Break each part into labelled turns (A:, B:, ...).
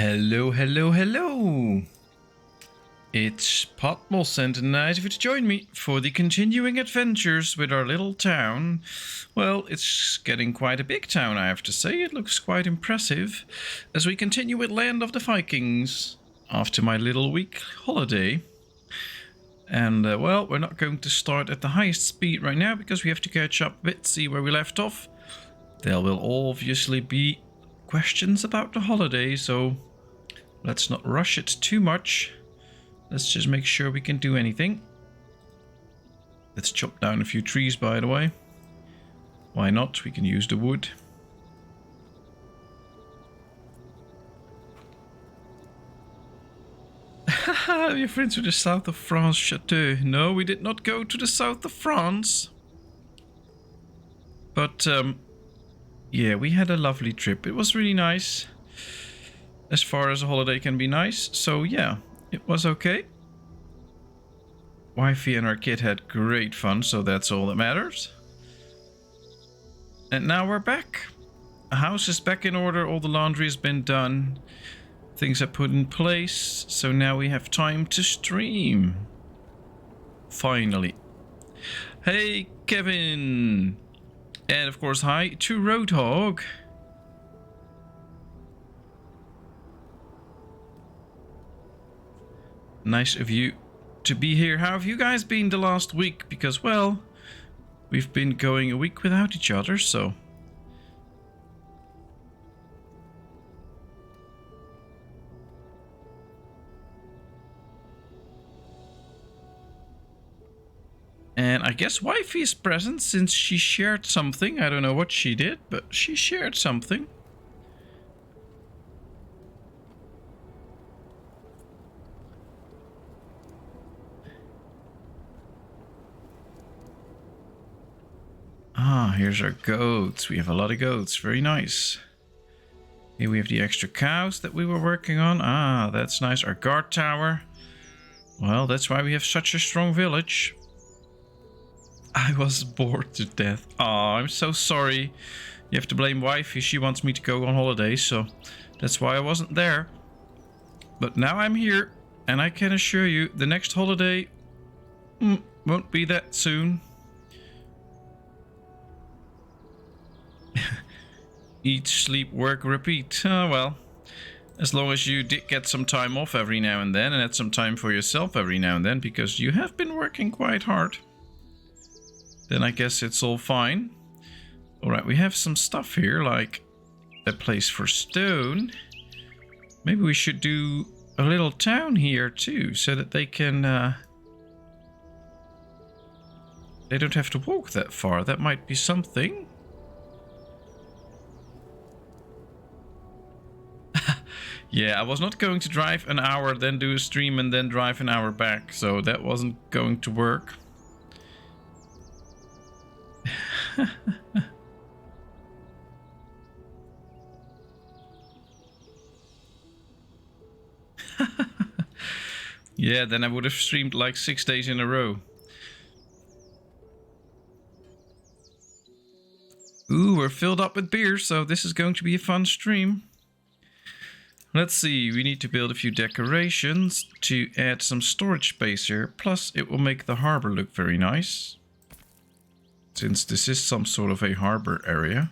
A: Hello, hello, hello! It's Patmos and nice of you to join me for the continuing adventures with our little town. Well, it's getting quite a big town, I have to say. It looks quite impressive as we continue with Land of the Vikings after my little week holiday. And, well, we're not going to start at the highest speed right now because we have to catch up a bit, see where we left off. There will obviously be questions about the holiday, so let's not rush it too much. Let's just make sure we can do anything. Let's chop down a few trees, by the way. Why not? We can use the wood. Haha, we're friends with the south of France chateau. No, we did not go to the south of France. But, yeah, we had a lovely trip. It was really nice. As far as a holiday can be nice. So, yeah. It was okay. Wifey and our kid had great fun, so that's all that matters. And now we're back. The house is back in order, all the laundry has been done. Things are put in place, so now we have time to stream. Finally. Hey, Kevin! And of course, hi to Roadhog. Nice of you to be here. How have you guys been the last week? Because, well, we've been going a week without each other, so... And I guess Wifey is present since she shared something. I don't know what she did, but she shared something. Ah, here's our goats. We have a lot of goats. Very nice. Here we have the extra cows that we were working on. Ah, that's nice. Our guard tower. Well, that's why we have such a strong village. I was bored to death. Oh, I'm so sorry. You have to blame Wifey. She wants me to go on holiday, so that's why I wasn't there. But now I'm here, and I can assure you the next holiday won't be that soon. Eat, sleep, work, repeat. Well, as long as you did get some time off every now and then and had some time for yourself every now and then, because you have been working quite hard, then I guess it's all fine. Alright, we have some stuff here, like a place for stone. Maybe we should do a little town here too, so that they can... they don't have to walk that far. That might be something. Yeah, I was not going to drive an hour, then do a stream, and then drive an hour back. So that wasn't going to work. Yeah, then I would have streamed like 6 days in a row. Ooh, we're filled up with beer, so this is going to be a fun stream. Let's see, we need to build a few decorations to add some storage space here. Plus, it will make the harbor look very nice, since this is some sort of a harbor area.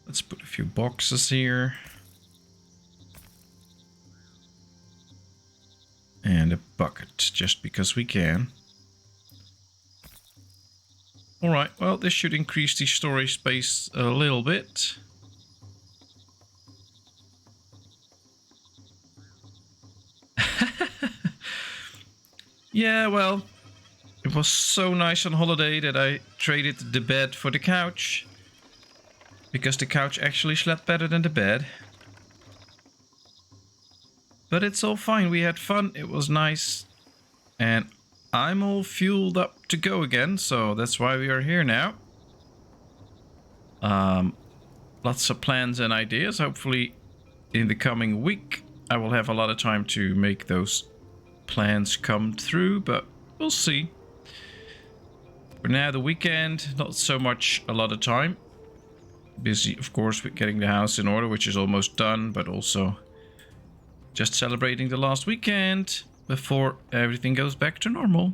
A: Let's put a few boxes here. And a bucket, just because we can. Alright, well, this should increase the storage space a little bit. Yeah, well, it was so nice on holiday that I traded the bed for the couch. Because the couch actually slept better than the bed. But it's all fine. We had fun. It was nice. And I'm all fueled up to go again. So that's why we are here now. Lots of plans and ideas. Hopefully in the coming week I will have a lot of time to make those plans come through, but we'll see. For now, the weekend, not so much a lot of time. Busy, of course, with getting the house in order, which is almost done, but also just celebrating the last weekend before everything goes back to normal.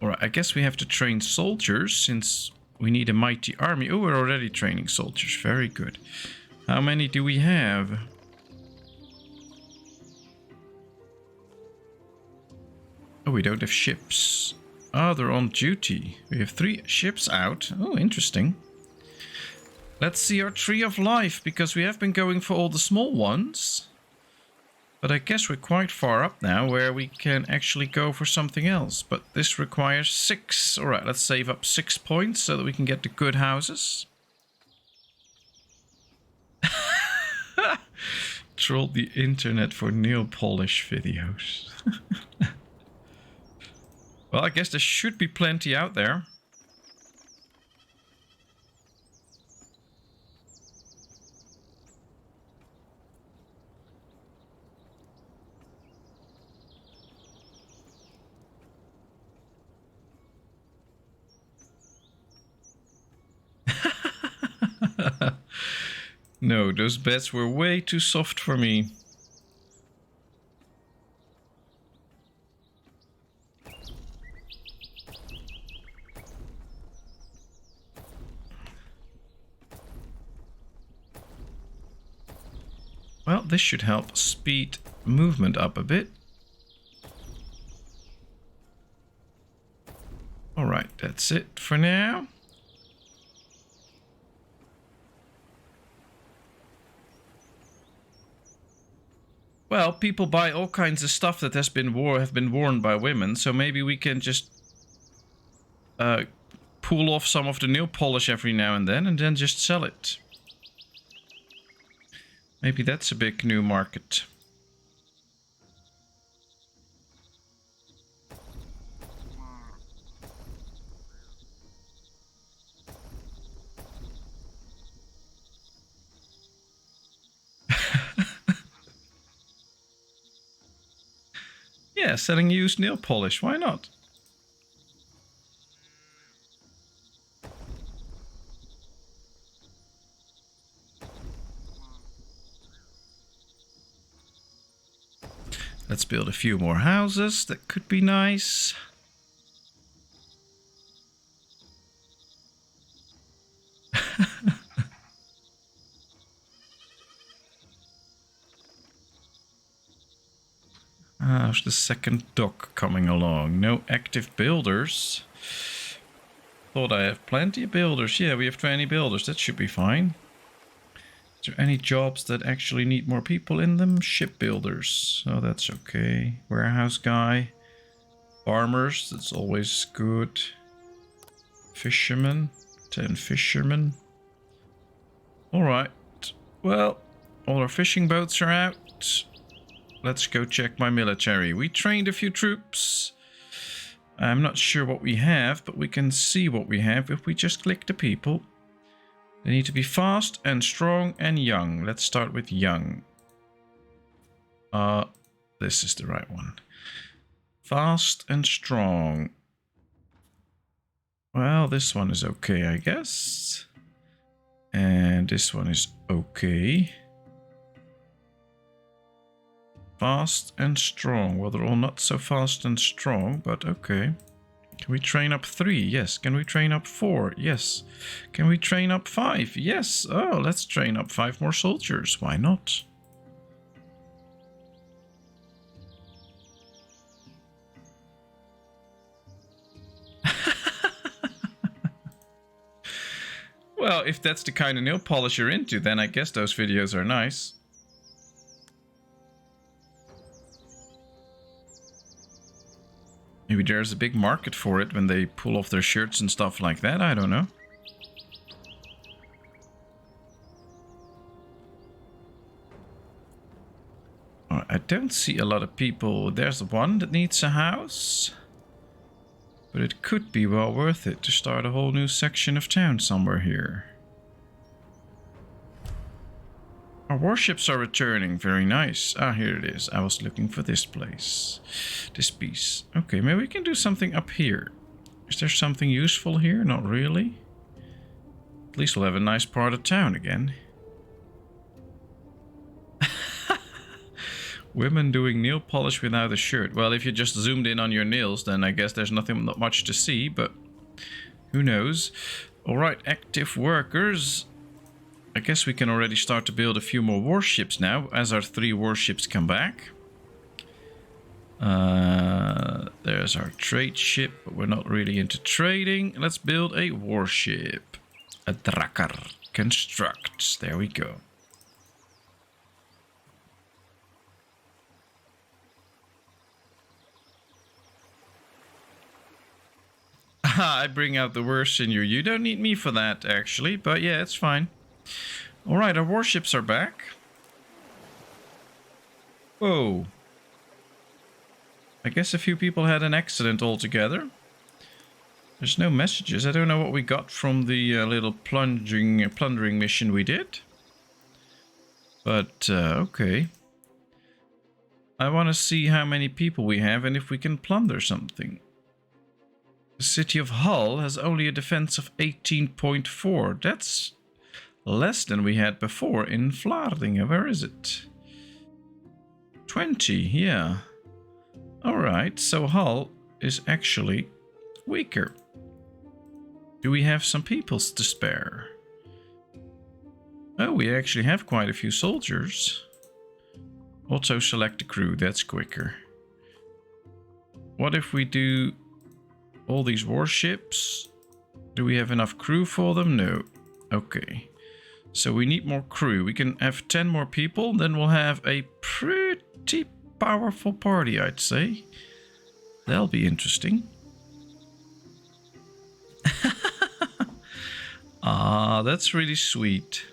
A: Alright, I guess we have to train soldiers since we need a mighty army. Oh, we're already training soldiers. Very good. How many do we have? Oh, we don't have ships. Oh, they're on duty. We have 3 ships out. Oh, interesting. Let's see our tree of life, because we have been going for all the small ones. But I guess we're quite far up now where we can actually go for something else. But this requires 6. Alright, let's save up 6 points so that we can get the good houses. Trolled the internet for nail polish videos. Well, I guess there should be plenty out there. No, those beds were way too soft for me. Well, this should help speed movement up a bit. Alright, that's it for now. Well, people buy all kinds of stuff that have been worn by women, so maybe we can just pull off some of the nail polish every now and then just sell it. Maybe that's a big new market. Yeah, selling used nail polish, why not? Let's build a few more houses, that could be nice. How's the second dock coming along? No active builders. Thought I have plenty of builders. Yeah, we have 20 builders. That should be fine. Is there any jobs that actually need more people in them? Shipbuilders. Oh, that's okay. Warehouse guy. Farmers. That's always good. Fishermen. 10 fishermen. Alright. Well, all our fishing boats are out. Let's go check my military. We trained a few troops. I'm not sure what we have, but we can see what we have if we just click the people. They need to be fast and strong and young. Let's start with young. This is the right one. Fast and strong. Well, this one is okay, I guess. And this one is okay. Fast and strong. Well, they're all not so fast and strong, but okay. Can we train up 3? Yes. Can we train up 4? Yes. Can we train up 5? Yes. Oh, let's train up 5 more soldiers. Why not? Well, if that's the kind of nail polish you're into, then I guess those videos are nice. Maybe there's a big market for it when they pull off their shirts and stuff like that. I don't know. I don't see a lot of people. There's one that needs a house. But it could be well worth it to start a whole new section of town somewhere here. Our warships are returning. Very nice. Ah, here it is. I was looking for this place. This piece. Okay, maybe we can do something up here. Is there something useful here? Not really. At least we'll have a nice part of town again. Women doing nail polish without a shirt. Well, if you just zoomed in on your nails, then I guess there's not much to see, but who knows. Alright, active workers. I guess we can already start to build a few more warships now, as our 3 warships come back. There's our trade ship, but we're not really into trading. Let's build a warship. A Drakkar. Construct. There we go. I bring out the worst in you. You don't need me for that, actually. But yeah, it's fine. Alright, our warships are back. Whoa. I guess a few people had an accident altogether. There's no messages. I don't know what we got from the little plundering mission we did. But, okay. I want to see how many people we have and if we can plunder something. The city of Hull has only a defense of 18.4. That's less than we had before in Vlaardingen. Where is it? 20, yeah. Alright, so Hull is actually weaker. Do we have some people to spare? Oh, we actually have quite a few soldiers. Auto select the crew, that's quicker. What if we do all these warships? Do we have enough crew for them? No. Okay. So we need more crew. We can have 10 more people, then we'll have a pretty powerful party, I'd say. That'll be interesting. Ah, that's really sweet.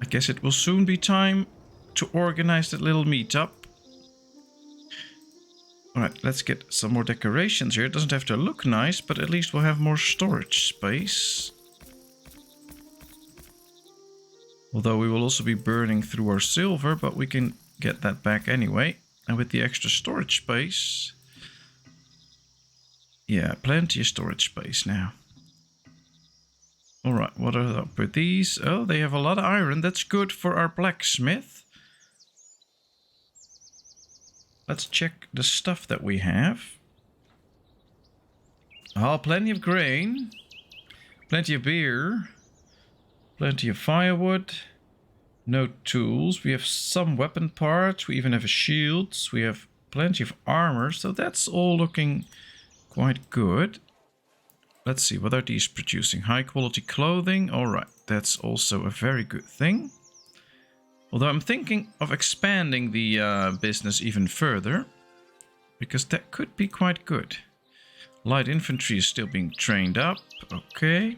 A: I guess it will soon be time to organize that little meetup. Alright, let's get some more decorations here. It doesn't have to look nice, but at least we'll have more storage space. Although we will also be burning through our silver, but we can get that back anyway. And with the extra storage space... yeah, plenty of storage space now. Alright, what are up with these? Oh, they have a lot of iron. That's good for our blacksmith. Let's check the stuff that we have. Oh, plenty of grain. Plenty of beer. Plenty of firewood. No tools. We have some weapon parts. We even have shields. We have plenty of armor. So that's all looking quite good. Let's see, what are these producing? High quality clothing. Alright, that's also a very good thing. Although I'm thinking of expanding the business even further. Because that could be quite good. Light infantry is still being trained up. Okay.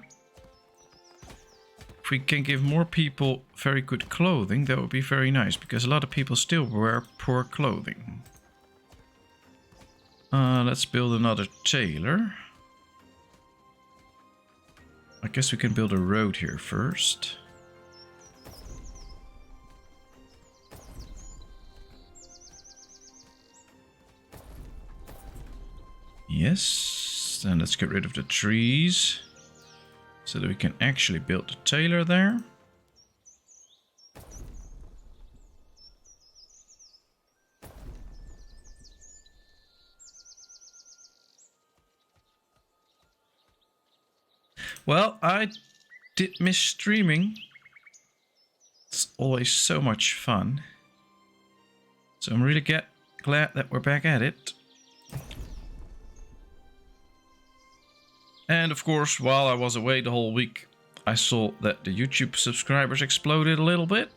A: If we can give more people very good clothing, that would be very nice. Because a lot of people still wear poor clothing. Let's build another tailor. I guess we can build a road here first. Yes, then let's get rid of the trees so that we can actually build the tailor there. Well, I did miss streaming. It's always so much fun. So I'm really glad that we're back at it. And of course, while I was away the whole week, I saw that the YouTube subscribers exploded a little bit.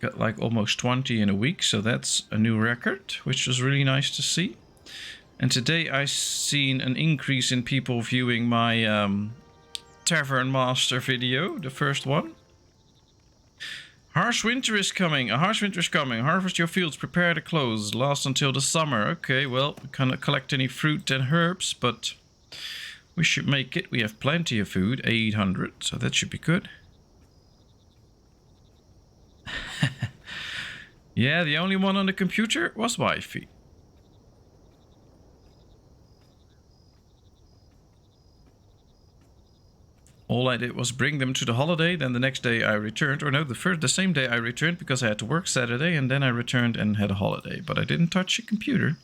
A: Got like almost 20 in a week, so that's a new record, which was really nice to see. And today I seen an increase in people viewing my Tavern Master video, the first one. Harsh winter is coming. A harsh winter is coming. Harvest your fields, prepare the clothes. Last until the summer. Okay, well, we cannot collect any fruit and herbs, but We should make it. We have plenty of food, 800, so that should be good. Yeah, the only one on the computer was Wi-Fi. All I did was bring them to the holiday, then the next day I returned, or no, the same day I returned because I had to work Saturday, and then I returned and had a holiday, but I didn't touch the computer.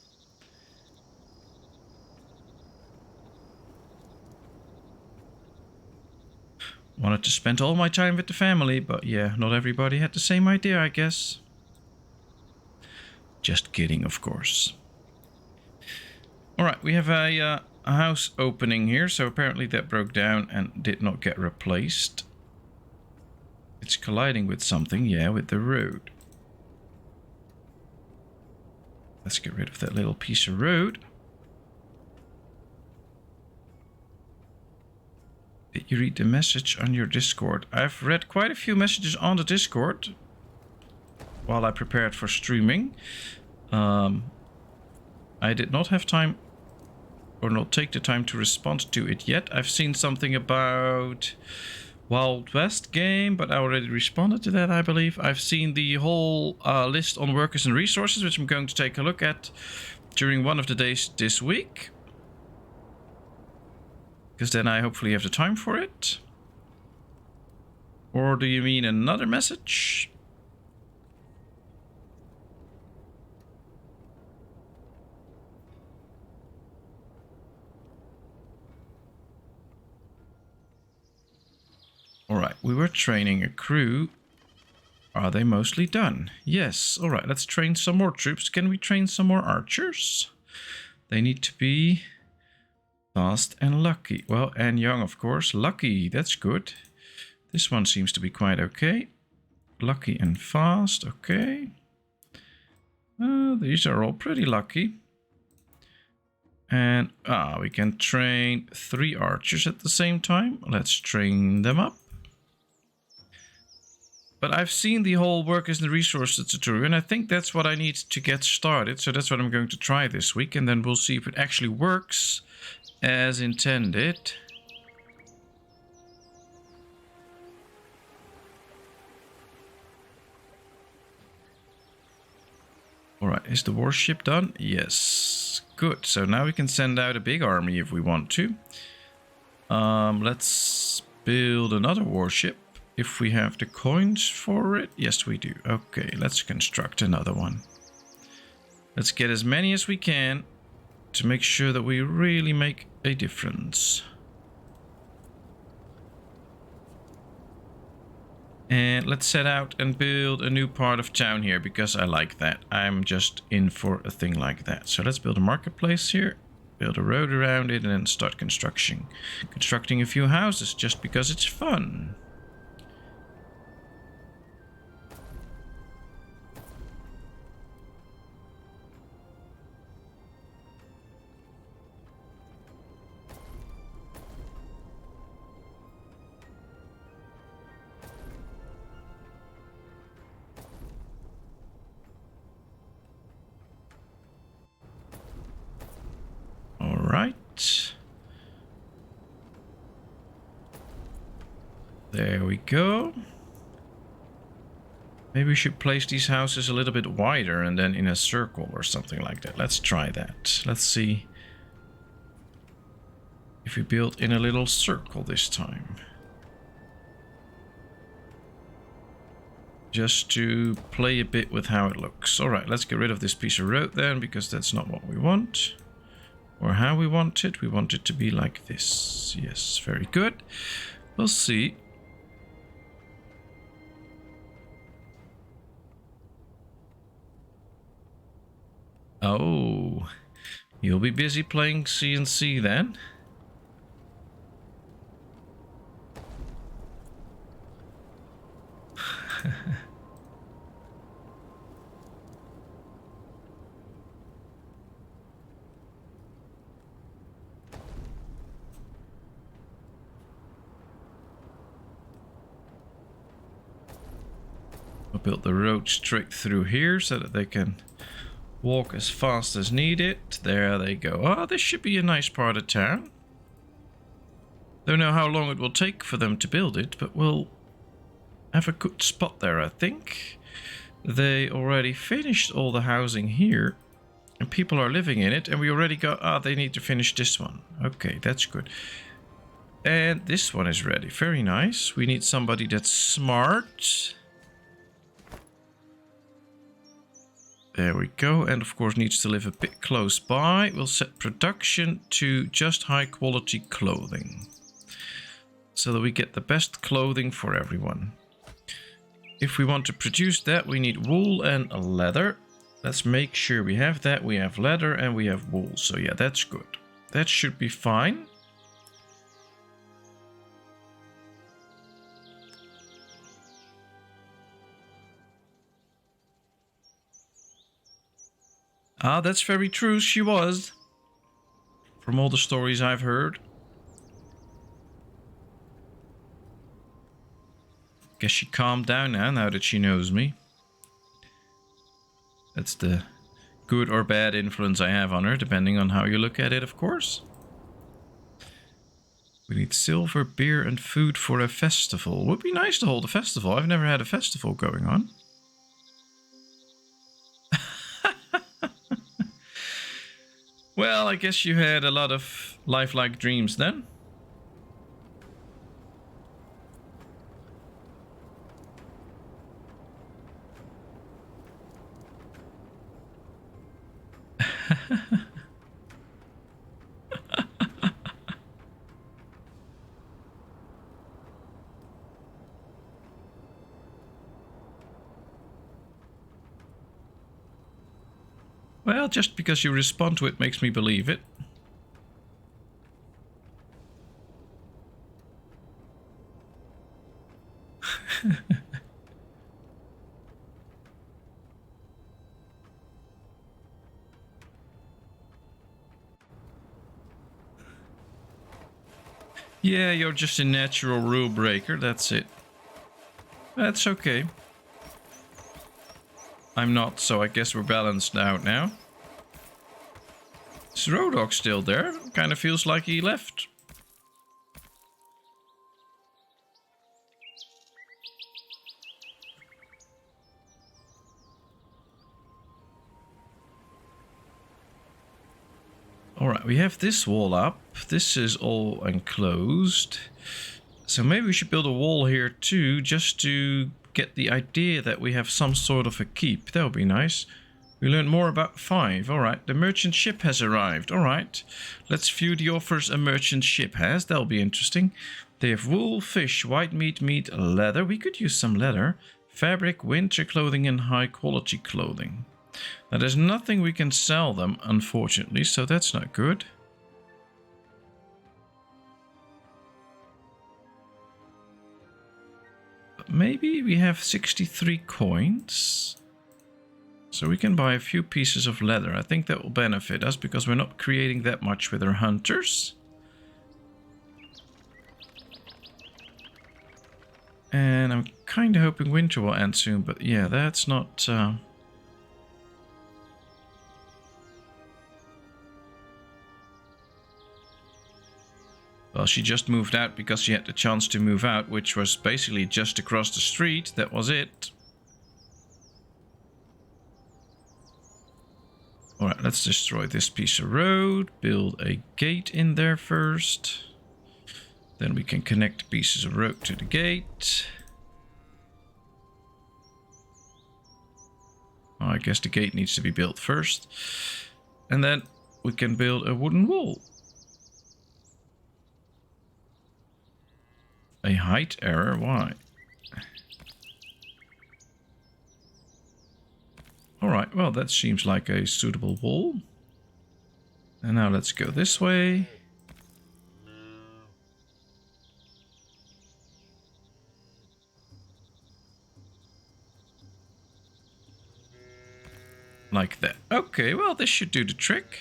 A: Wanted to spend all my time with the family, but yeah, not everybody had the same idea, I guess. Just kidding, of course. Alright, we have a house opening here, so apparently that broke down and did not get replaced. It's colliding with something, yeah, with the road. Let's get rid of that little piece of road. Did you read the message on your Discord? I've read quite a few messages on the Discord while I prepared for streaming. I did not have time or not take the time to respond to it yet. I've seen something about Wild West game, but I already responded to that, I believe. I've seen the whole list on workers and resources, which I'm going to take a look at during one of the days this week. Because then I hopefully have the time for it. Or do you mean another message? Alright, we were training a crew. Are they mostly done? Yes. Alright, let's train some more troops. Can we train some more archers? They need to be fast and lucky. Well, and young, of course. Lucky, that's good. This one seems to be quite okay. Lucky and fast, okay. These are all pretty lucky. And we can train 3 archers at the same time. Let's train them up. But I've seen the whole workers and resources tutorial, and I think that's what I need to get started. So that's what I'm going to try this week, and then we'll see if it actually works as intended. Alright, is the warship done? Yes. Good. So now we can send out a big army if we want to. Let's build another warship. If we have the coins for it. Yes, we do. Okay, let's construct another one. Let's get as many as we can to make sure that we really make a difference. And let's set out and build a new part of town here because I like that. I'm just in for a thing like that. So let's build a marketplace here. Build a road around it and then start constructing a few houses just because it's fun. Right. There we go. Maybe we should place these houses a little bit wider and then in a circle or something like that. Let's try that. Let's see if we build in a little circle this time. Just to play a bit with how it looks. Alright, let's get rid of this piece of road then, because that's not what we want. Or how we want it. We want it to be like this. Yes, very good. We'll see. Oh, you'll be busy playing CNC then? We'll build the road straight through here so that they can walk as fast as needed. There they go. Oh, this should be a nice part of town. Don't know how long it will take for them to build it, but we'll have a good spot there, I think. They already finished all the housing here, and people are living in it, and we already got... Ah, they need to finish this one. Okay, that's good. And this one is ready. Very nice. We need somebody that's smart. There we go. And of course needs to live a bit close by. We'll set production to just high quality clothing, so that we get the best clothing for everyone. If we want to produce that, we need wool and leather. Let's make sure we have that. We have leather and we have wool. So yeah, that's good. That should be fine. Ah, that's very true. She was. From all the stories I've heard. Guess she calmed down now that she knows me. That's the good or bad influence I have on her, depending on how you look at it, of course. We need silver, beer, and food for a festival. Would be nice to hold a festival. I've never had a festival going on. Well, I guess you had a lot of lifelike dreams then. Well, just because you respond to it makes me believe it. Yeah, you're just a natural rule breaker, that's it. That's okay. I'm not, so I guess we're balanced out now. Is Rodok still there? Kind of feels like he left. Alright, we have this wall up. This is all enclosed. So maybe we should build a wall here too, just to get the idea that we have some sort of a keep. That would be nice. We learned more about 5. Alright, the merchant ship has arrived. Alright, let's view the offers a merchant ship has. That'll be interesting. They have wool, fish, white meat, leather. We could use some leather. Fabric, winter clothing, and high quality clothing. Now there's nothing we can sell them, unfortunately, so that's not good. But maybe we have 63 coins. So we can buy a few pieces of leather. I think that will benefit us because we're not creating that much with our hunters. And I'm kind of hoping winter will end soon, but yeah, that's not... Well, she just moved out because she had the chance to move out, which was basically just across the street. That was it. Alright, let's destroy this piece of road. Build a gate in there first. Then we can connect pieces of road to the gate. Oh, I guess the gate needs to be built first. And then we can build a wooden wall. A height error? Why? Alright, well that seems like a suitable wall. And now let's go this way. Like that. Okay, well this should do the trick.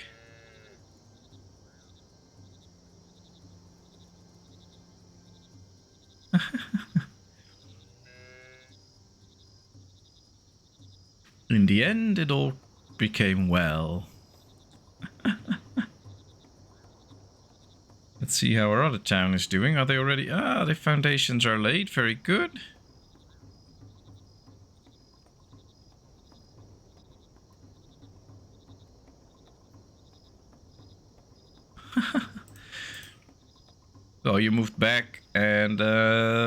A: In the end, it all became well. Let's see how our other town is doing. Are they already... Ah, the foundations are laid. Very good. So you moved back and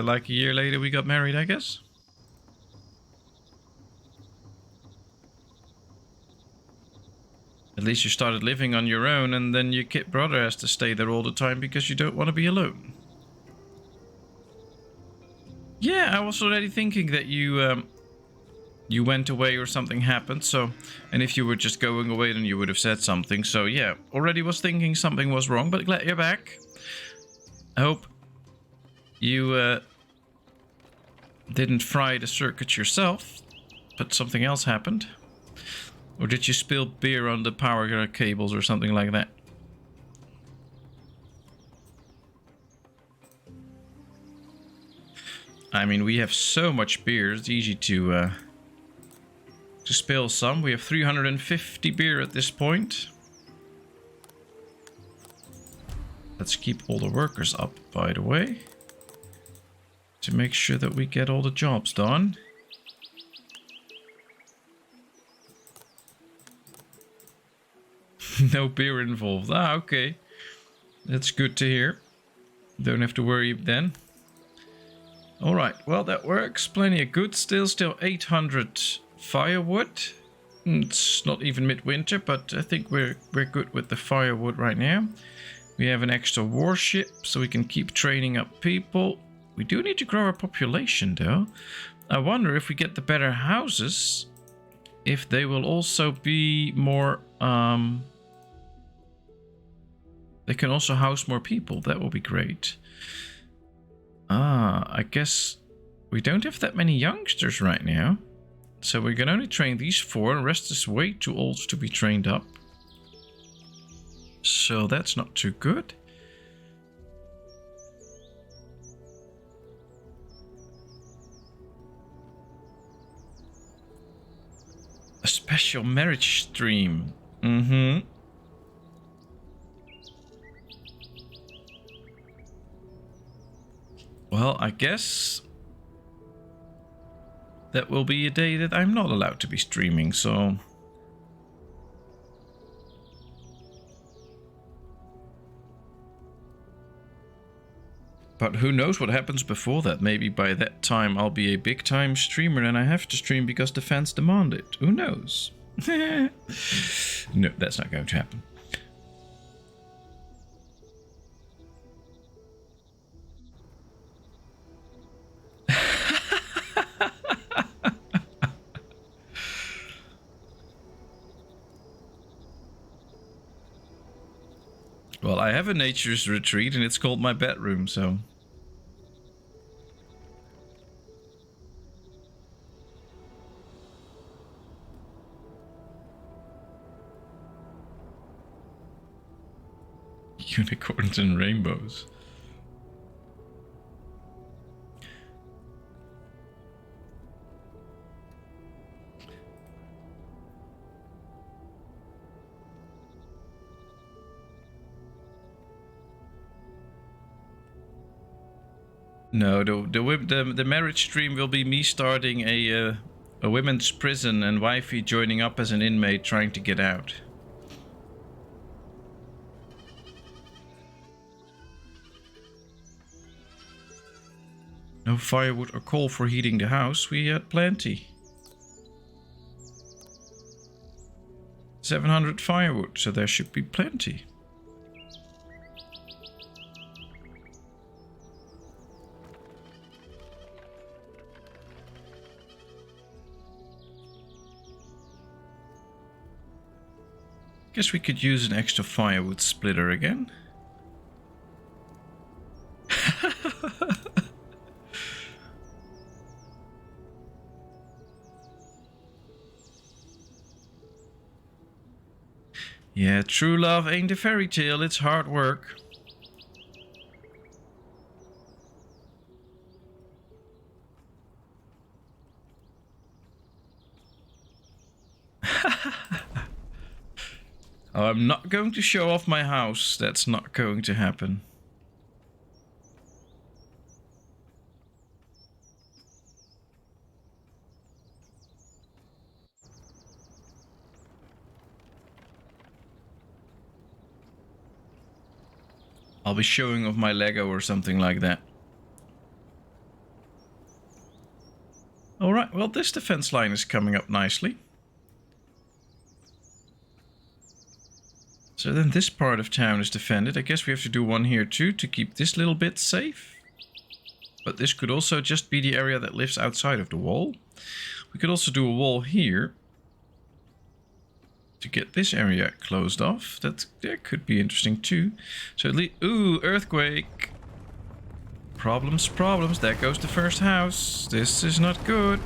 A: like a year later we got married, I guess? At least you started living on your own and then your kid brother has to stay there all the time because you don't want to be alone. Yeah, I was already thinking that you went away or something happened, so... And if you were just going away, then you would have said something. So yeah, already was thinking something was wrong, but glad you're back. I hope you didn't fry the circuit yourself, but something else happened. Or did you spill beer on the power cables or something like that? I mean, we have so much beer, it's easy to spill some. We have 350 beer at this point. Let's keep all the workers up, by the way, to make sure that we get all the jobs done. No beer involved. Ah, okay. That's good to hear. Don't have to worry then. Alright, well that works. Plenty of good still. Still 800 firewood. It's not even midwinter, but I think we're good with the firewood right now. We have an extra warship, so we can keep training up people. We do need to grow our population though. I wonder if we get the better houses, if they will also be more... They can also house more people. That will be great. Ah, I guess we don't have that many youngsters right now. So we can only train these 4. The rest is way too old to be trained up. So that's not too good. A special marriage stream. Mm-hmm. Well, I guess that will be a day that I'm not allowed to be streaming, so... But who knows what happens before that? Maybe by that time I'll be a big time streamer and I have to stream because the fans demand it. Who knows? No, that's not going to happen. Well, I have a nature's retreat and it's called my bedroom, so... Unicorns and rainbows. No, the marriage stream will be me starting a women's prison and wifey joining up as an inmate trying to get out. No firewood or coal for heating the house. We had plenty. 700 firewood, so there should be plenty. Guess we could use an extra firewood splitter again. Yeah, true love ain't a fairy tale, it's hard work. I'm not going to show off my house. That's not going to happen. I'll be showing off my Lego or something like that. Alright, well this defense line is coming up nicely. So then this part of town is defended. I guess we have to do one here too to keep this little bit safe. But this could also just be the area that lives outside of the wall. We could also do a wall here to get this area closed off. That could be interesting too. So at least, ooh, earthquake. Problems, problems. There goes the first house. This is not good.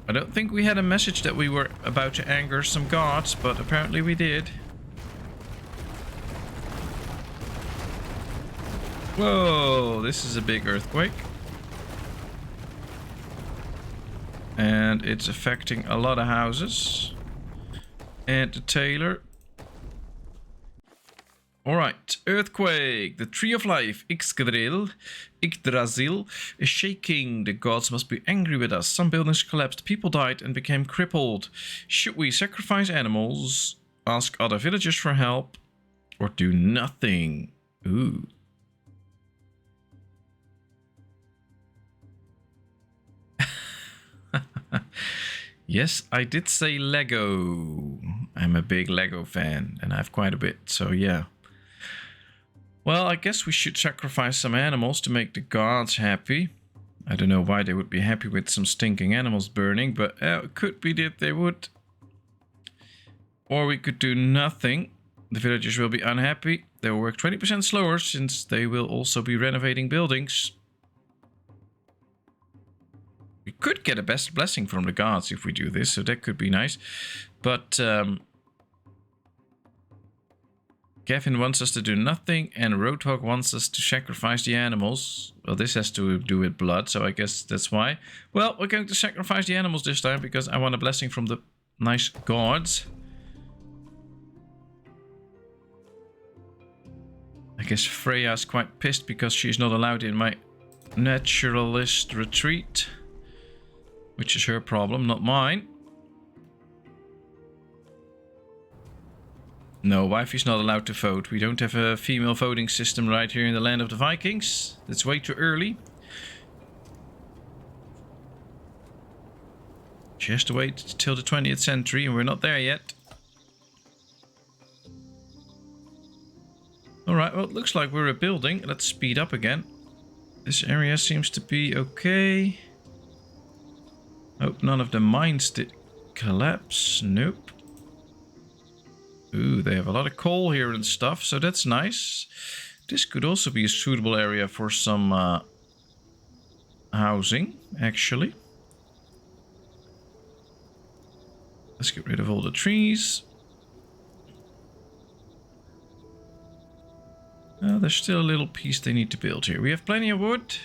A: I don't think we had a message that we were about to anger some gods, but apparently we did. Whoa, this is a big earthquake. And it's affecting a lot of houses. And the tailor. Alright, earthquake. The tree of life, Yggdrasil, is shaking. The gods must be angry with us. Some buildings collapsed, people died and became crippled. Should we sacrifice animals, ask other villagers for help, or do nothing? Ooh. Yes, I did say Lego. I'm a big Lego fan, and I have quite a bit, so yeah. Well, I guess we should sacrifice some animals to make the gods happy. I don't know why they would be happy with some stinking animals burning, but it could be that they would. Or we could do nothing. The villagers will be unhappy. They will work 20% slower, since they will also be renovating buildings. We could get a best blessing from the gods if we do this, so that could be nice. But Kevin wants us to do nothing, and Roadhog wants us to sacrifice the animals. Well, this has to do with blood, so I guess that's why. Well, we're going to sacrifice the animals this time, because I want a blessing from the nice gods. I guess Freya's quite pissed because she's not allowed in my naturalist retreat. Which is her problem, not mine. No, wifey's not allowed to vote. We don't have a female voting system right here in the land of the Vikings. That's way too early. She has to wait till the 20th century, and we're not there yet. Alright, well, it looks like we're rebuilding. Let's speed up again. This area seems to be okay. Hope none of the mines did collapse. Nope. Ooh, they have a lot of coal here and stuff, so that's nice. This could also be a suitable area for some housing, actually. Let's get rid of all the trees. There's still a little piece they need to build here. We have plenty of wood.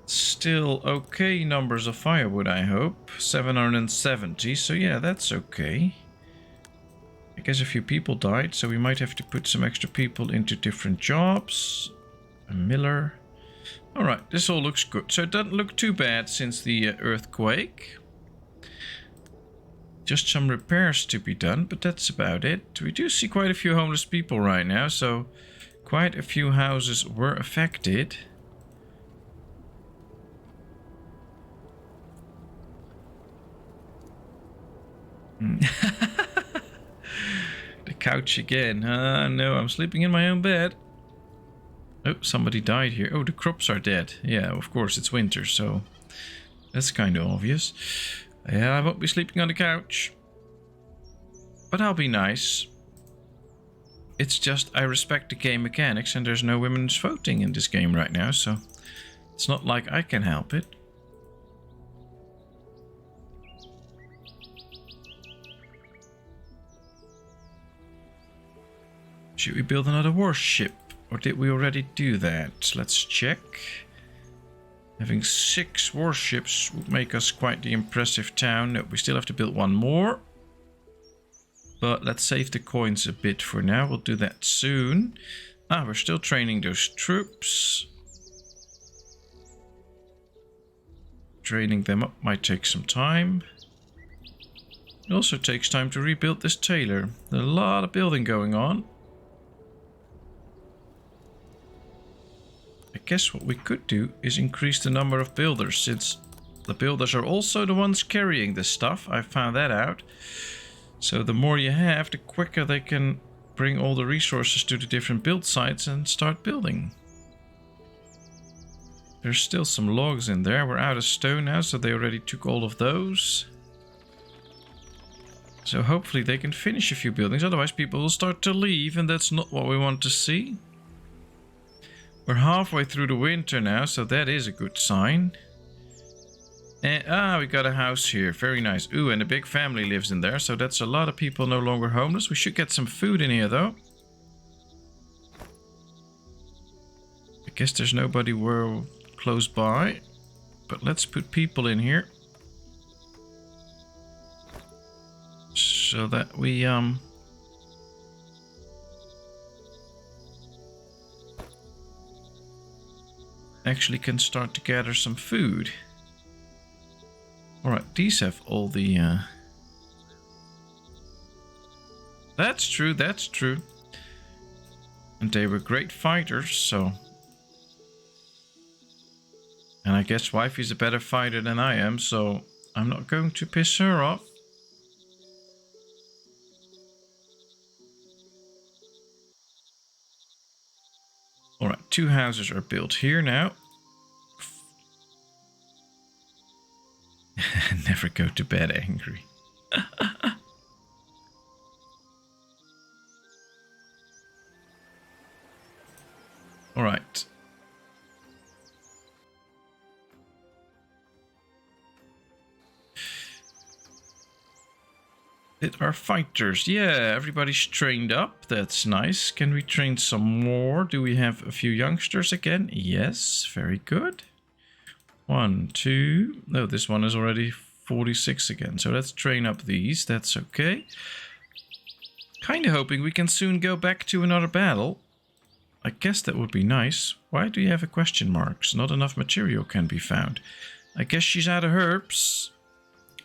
A: Still okay numbers of firewood, I hope. 770, so yeah, that's okay. I guess a few people died, so we might have to put some extra people into different jobs. A miller. Alright, this all looks good. So it doesn't look too bad since the earthquake. Just some repairs to be done, but that's about it. We do see quite a few homeless people right now, so quite a few houses were affected. The couch again. No, I'm sleeping in my own bed. Oh, somebody died here. Oh, the crops are dead. Yeah, of course, it's winter, so that's kind of obvious. Yeah, I won't be sleeping on the couch. But I'll be nice. It's just I respect the game mechanics, and there's no women's voting in this game right now, so it's not like I can help it. Should we build another warship? Or did we already do that? Let's check. Having 6 warships would make us quite the impressive town. No, we still have to build one more. But let's save the coins a bit for now. We'll do that soon. We're still training those troops. Training them up might take some time. It also takes time to rebuild this tailor. There's a lot of building going on. I guess what we could do is increase the number of builders, since the builders are also the ones carrying this stuff. I found that out. So the more you have, the quicker they can bring all the resources to the different build sites and start building. There's still some logs in there. We're out of stone now, so they already took all of those. So hopefully they can finish a few buildings, otherwise people will start to leave, and that's not what we want to see. We're halfway through the winter now, so that is a good sign. And, we got a house here. Very nice. Ooh, and a big family lives in there, so that's a lot of people no longer homeless. We should get some food in here, though. I guess there's nobody close by, but let's put people in here. So that we, actually can start to gather some food. Alright, these have all the... That's true, that's true. And they were great fighters, so... And I guess Wifey's a better fighter than I am, so I'm not going to piss her off. Alright, 2 houses are built here now. Never go to bed angry. Alright. It are fighters. Yeah, everybody's trained up. That's nice. Can we train some more? Do we have a few youngsters again? Yes, very good. 1, 2. No, this one is already 46 again. So let's train up these. That's okay. Kind of hoping we can soon go back to another battle. I guess that would be nice. Why do you have a question marks? Not enough material can be found. I guess she's out of herbs.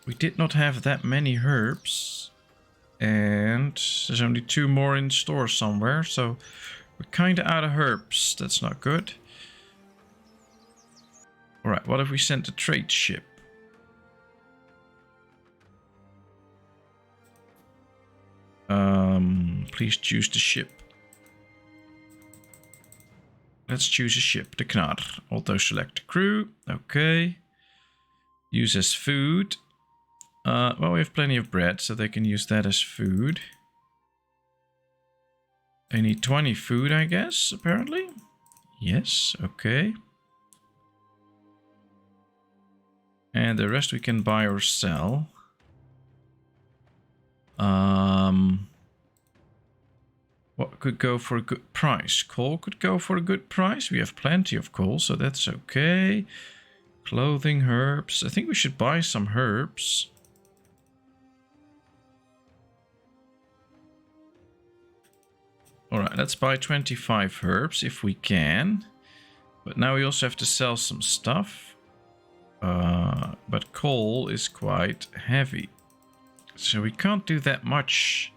A: We did not have that many herbs. And there's only 2 more in store somewhere. So we're kind of out of herbs. That's not good. Alright, what if we sent a trade ship? Please choose the ship. Let's choose a ship, the Knar. Auto select the crew. Okay. Use as food. Well, we have plenty of bread, so they can use that as food. They need 20 food, I guess, apparently. Yes, okay. And the rest we can buy or sell. What could go for a good price? Coal could go for a good price. We have plenty of coal, so that's okay. Clothing, herbs. I think we should buy some herbs. Alright, let's buy 25 herbs if we can. But now we also have to sell some stuff. But coal is quite heavy. So we can't do that much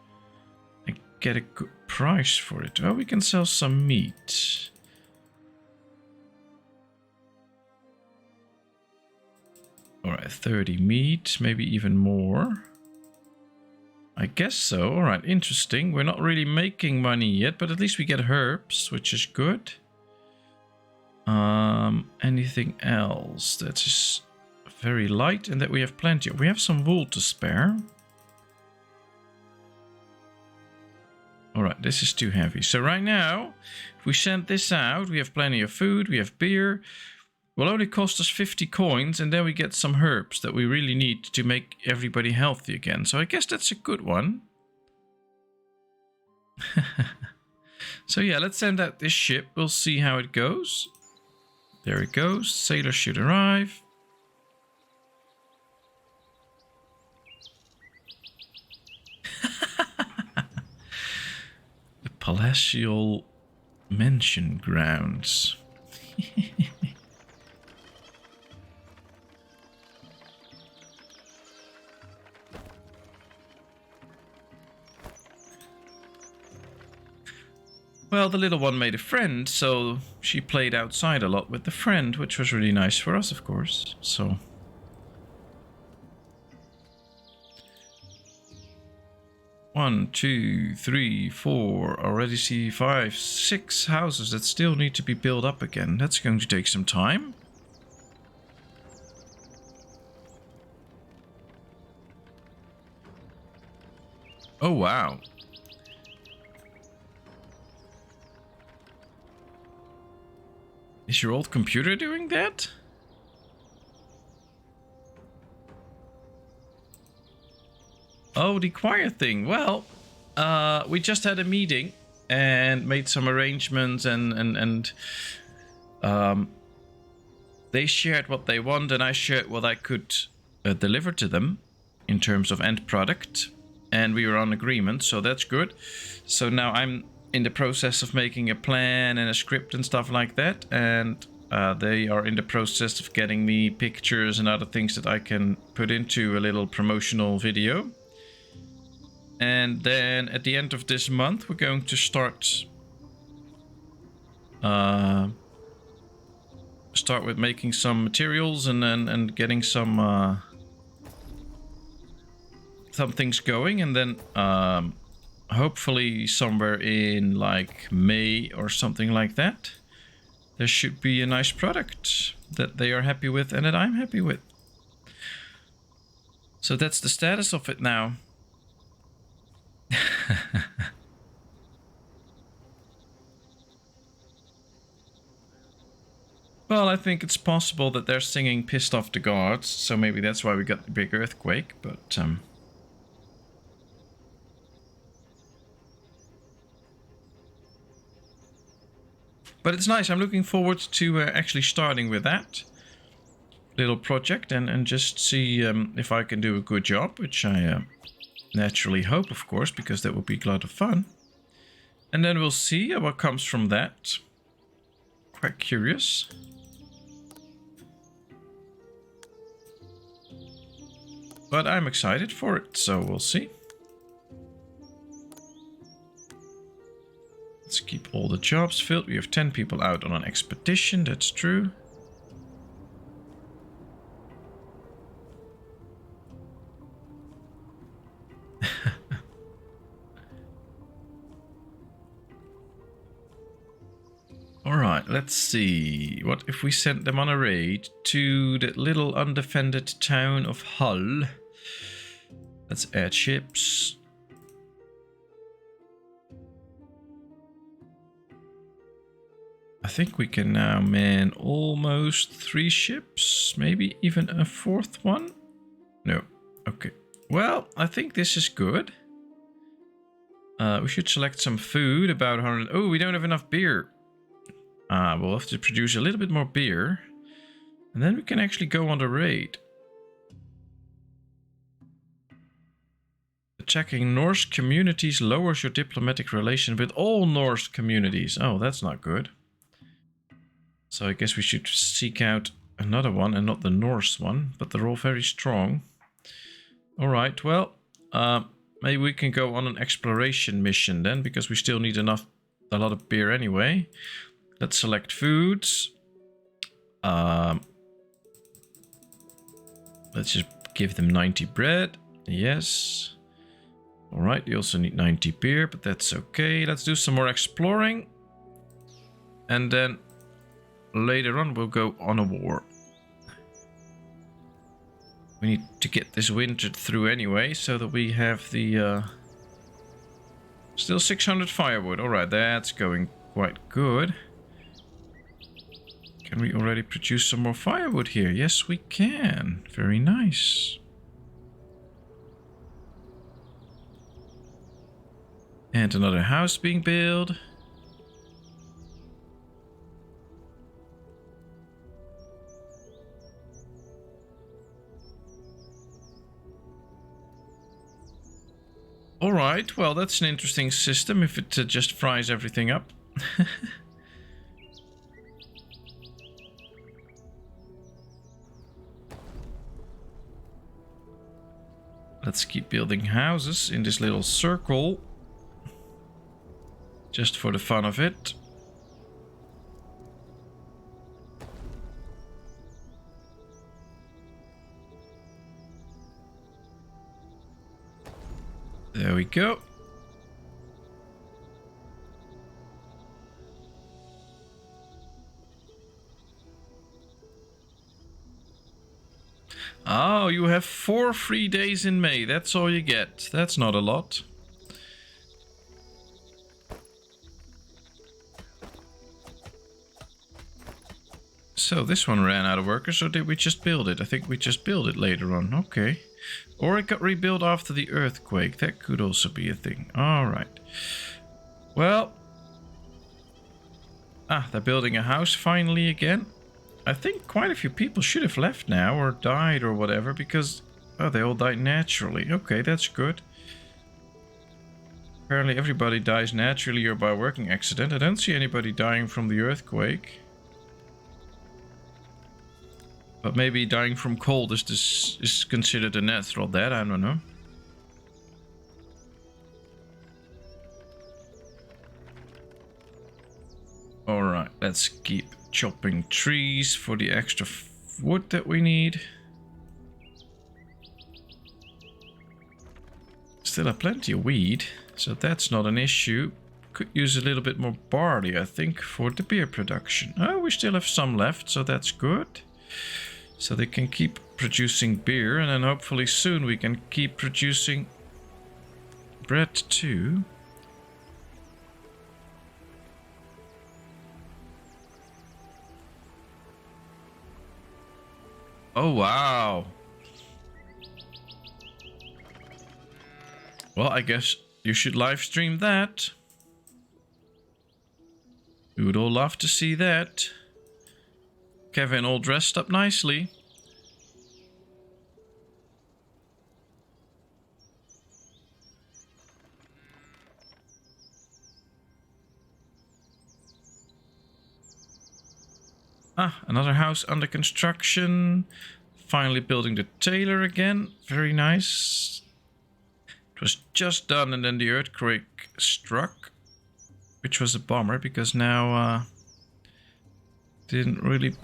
A: and get a good price for it. Well, we can sell some meat. Alright, 30 meat, maybe even more. I guess so. Alright, interesting. We're not really making money yet, but at least we get herbs, which is good. Anything else that is very light and that we have plenty of? We have some wool to spare. Alright, this is too heavy. So right now, if we send this out, we have plenty of food, we have beer. It will only cost us 50 coins, and then we get some herbs that we really need to make everybody healthy again. So I guess that's a good one. So yeah, let's send out this ship. We'll see how it goes. There it goes. Sailors should arrive. The palatial mansion grounds. Well, the little one made a friend, so she played outside a lot with the friend, which was really nice for us, of course. So 1, 2, 3, 4. Already see 5, 6 houses that still need to be built up again. That's going to take some time. Oh, wow. Is your old computer doing that? Oh, the choir thing. Well, we just had a meeting and made some arrangements and they shared what they want and I shared what I could deliver to them in terms of end product. And we were on agreement, so that's good. So now I'm in the process of making a plan and a script and stuff like that. And they are in the process of getting me pictures and other things that I can put into a little promotional video. And then at the end of this month, we're going to start with making some materials and getting some things going, and then hopefully somewhere in like May or something like that, there should be a nice product that they are happy with and that I'm happy with. So that's the status of it now. Well, I think it's possible that they're singing Pissed Off the Gods, so maybe that's why we got the big earthquake, but it's nice. I'm looking forward to actually starting with that little project and just see if I can do a good job, which I naturally hope, of course, because that would be a lot of fun. And then we'll see what comes from that. Quite curious. But I'm excited for it, so we'll see. Let's keep all the jobs filled. We have 10 people out on an expedition, that's true. Alright, let's see. What if we sent them on a raid to the little undefended town of Hull? Let's add ships. I think we can now man almost 3 ships, maybe even a 4th one. No, okay. Well, I think this is good. We should select some food, about 100. Oh, we don't have enough beer. We'll have to produce a little bit more beer. And then we can actually go on the raid. Attacking Norse communities lowers your diplomatic relation with all Norse communities. Oh, that's not good. So I guess we should seek out another one and not the Norse one, but they're all very strong. Alright, well, maybe we can go on an exploration mission then, because we still need a lot of beer anyway. Let's select foods. Let's just give them 90 bread. Yes. Alright, you also need 90 beer, but that's okay. Let's do some more exploring. And then later on we'll go on a war. We need to get this winter through anyway, so that we have the... Still 600 firewood. Alright, that's going quite good. Can we already produce some more firewood here? Yes, we can. Very nice. And another house being built. Alright, well that's an interesting system if it just fries everything up. Let's keep building houses in this little circle. Just for the fun of it. There we go. Oh, you have 4 free days in May. That's all you get. That's not a lot. So this one ran out of workers, or did we just build it? I think we just built it later on. Okay. Or it got rebuilt after the earthquake. That could also be a thing. Alright. Well. Ah, they're building a house finally again. I think quite a few people should have left now or died or whatever because... Oh, they all died naturally. Okay, that's good. Apparently everybody dies naturally or by working accident. I don't see anybody dying from the earthquake. But maybe dying from cold is considered a natural death, I don't know. Alright, let's keep chopping trees for the extra wood that we need. Still have plenty of weed, so that's not an issue. Could use a little bit more barley, I think, for the beer production. Oh, we still have some left, so that's good. So they can keep producing beer, and then hopefully soon we can keep producing bread too. Oh, wow. Well, I guess you should live stream that. We would all love to see that. Kevin all dressed up nicely. Ah, another house under construction. Finally building the tailor again. Very nice. It was just done and then the earthquake struck. Which was a bummer because now didn't really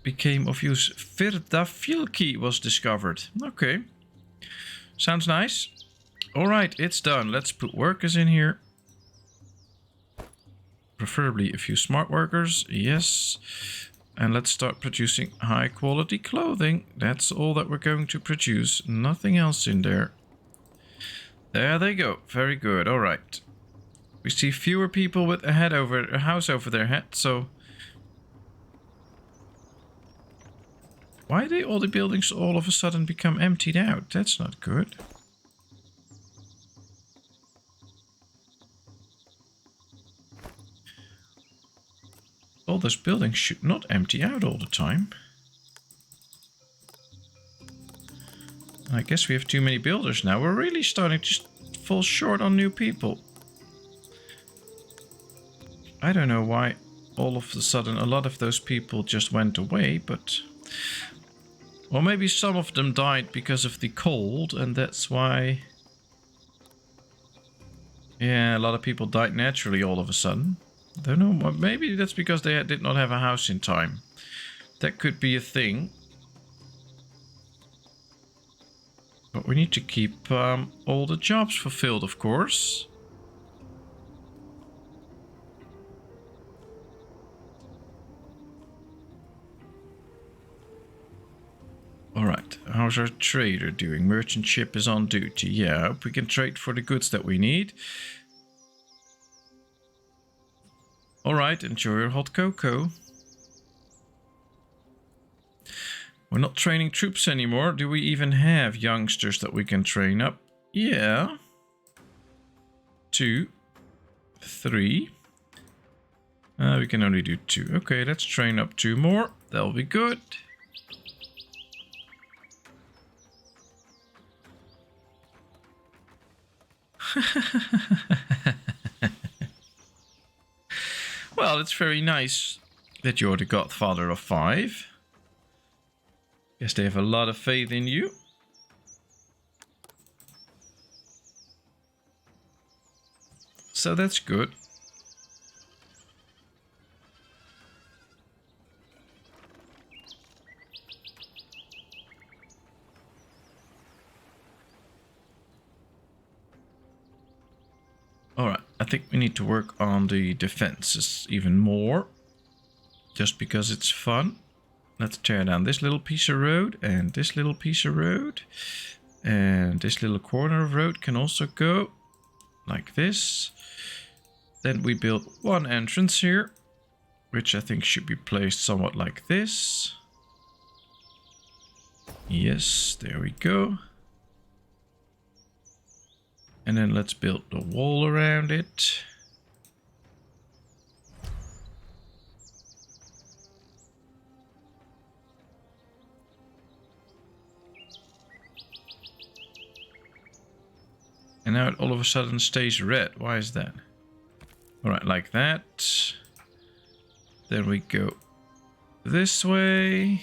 A: became of use. Virdafilki was discovered. Okay. Sounds nice. Alright, it's done. Let's put workers in here. Preferably a few smart workers. Yes. And let's start producing high quality clothing. That's all that we're going to produce. Nothing else in there. There they go. Very good. Alright. We see fewer people with a house over their head, so... Why did all the buildings all of a sudden become emptied out? That's not good. All those buildings should not empty out all the time. I guess we have too many builders now. We're really starting to fall short on new people. I don't know why all of a sudden a lot of those people just went away, but... Or maybe some of them died because of the cold, and that's why... Yeah, a lot of people died naturally all of a sudden. Don't know, maybe that's because they did not have a house in time. That could be a thing. But we need to keep all the jobs fulfilled, of course. Alright, how's our trader doing? Merchant ship is on duty. Yeah, I hope we can trade for the goods that we need. Alright, enjoy your hot cocoa. We're not training troops anymore. Do we even have youngsters that we can train up? Yeah. 2, 3. We can only do 2. Okay, let's train up 2 more. That'll be good. Well, it's very nice that you're the godfather of 5. Guess they have a lot of faith in you. So that's good. Alright, I think we need to work on the defenses even more. Just because it's fun. Let's tear down this little piece of road and this little piece of road. And this little corner of road can also go like this. Then we build one entrance here, which I think should be placed somewhat like this. Yes, there we go. And then let's build the wall around it. And now it all of a sudden stays red. Why is that? Alright, like that. Then we go this way.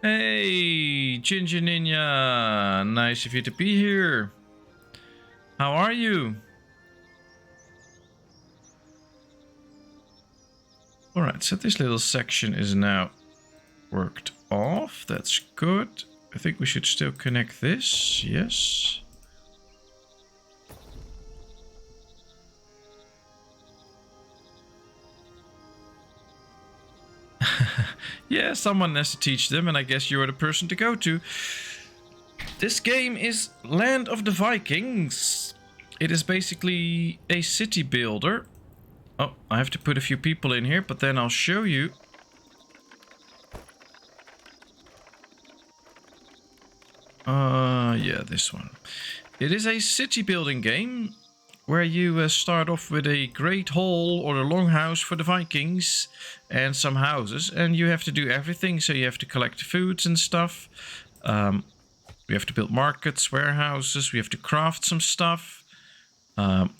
A: Hey, Ginger Ninja. Nice of you to be here. How are you? Alright, so this little section is now worked off. That's good. I think we should still connect this. Yes. Yeah, someone has to teach them, and I guess you're the person to go to. This game is Land of the Vikings. It is basically a city builder. Oh, I have to put a few people in here, but then I'll show you. Yeah, this one. It is a city building game where you start off with a great hall or a longhouse for the Vikings and some houses, and you have to do everything. So you have to collect foods and stuff. We have to build markets, warehouses. We have to craft some stuff.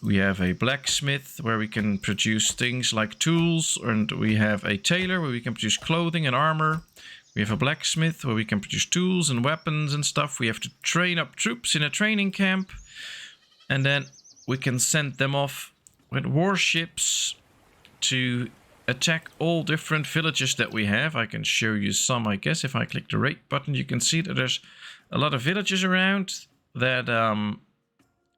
A: We have a blacksmith where we can produce things like tools, and we have a tailor where we can produce clothing and armor. We have a blacksmith where we can produce tools and weapons and stuff. We have to train up troops in a training camp. And then we can send them off with warships to attack all different villages that we have. I can show you some, I guess. If I click the raid button, you can see that there's a lot of villages around that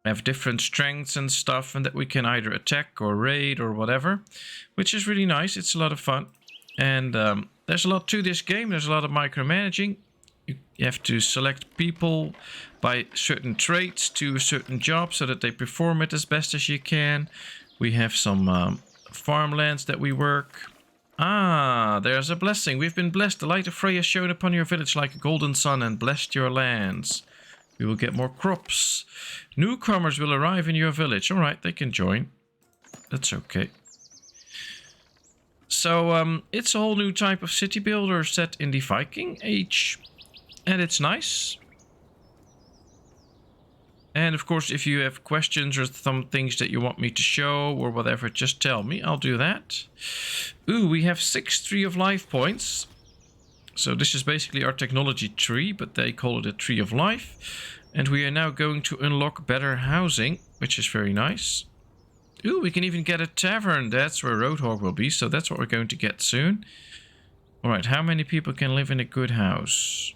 A: have different strengths and stuff, and that we can either attack or raid or whatever, which is really nice. It's a lot of fun. And there's a lot to this game. There's a lot of micromanaging. You have to select people by certain traits to a certain job so that they perform it as best as you can. We have some farmlands that we work. Ah, there's a blessing. We've been blessed. The light of Freya shone upon your village like a golden sun and blessed your lands. We will get more crops. Newcomers will arrive in your village. All right, they can join. That's okay. So it's a whole new type of city builder set in the Viking age. And it's nice. And of course, if you have questions or some things that you want me to show or whatever, just tell me. I'll do that. Ooh, we have 6 tree of life points. So this is basically our technology tree, but they call it a tree of life. And we are now going to unlock better housing, which is very nice. Ooh, we can even get a tavern. That's where Roadhog will be, so that's what we're going to get soon. Alright, how many people can live in a good house?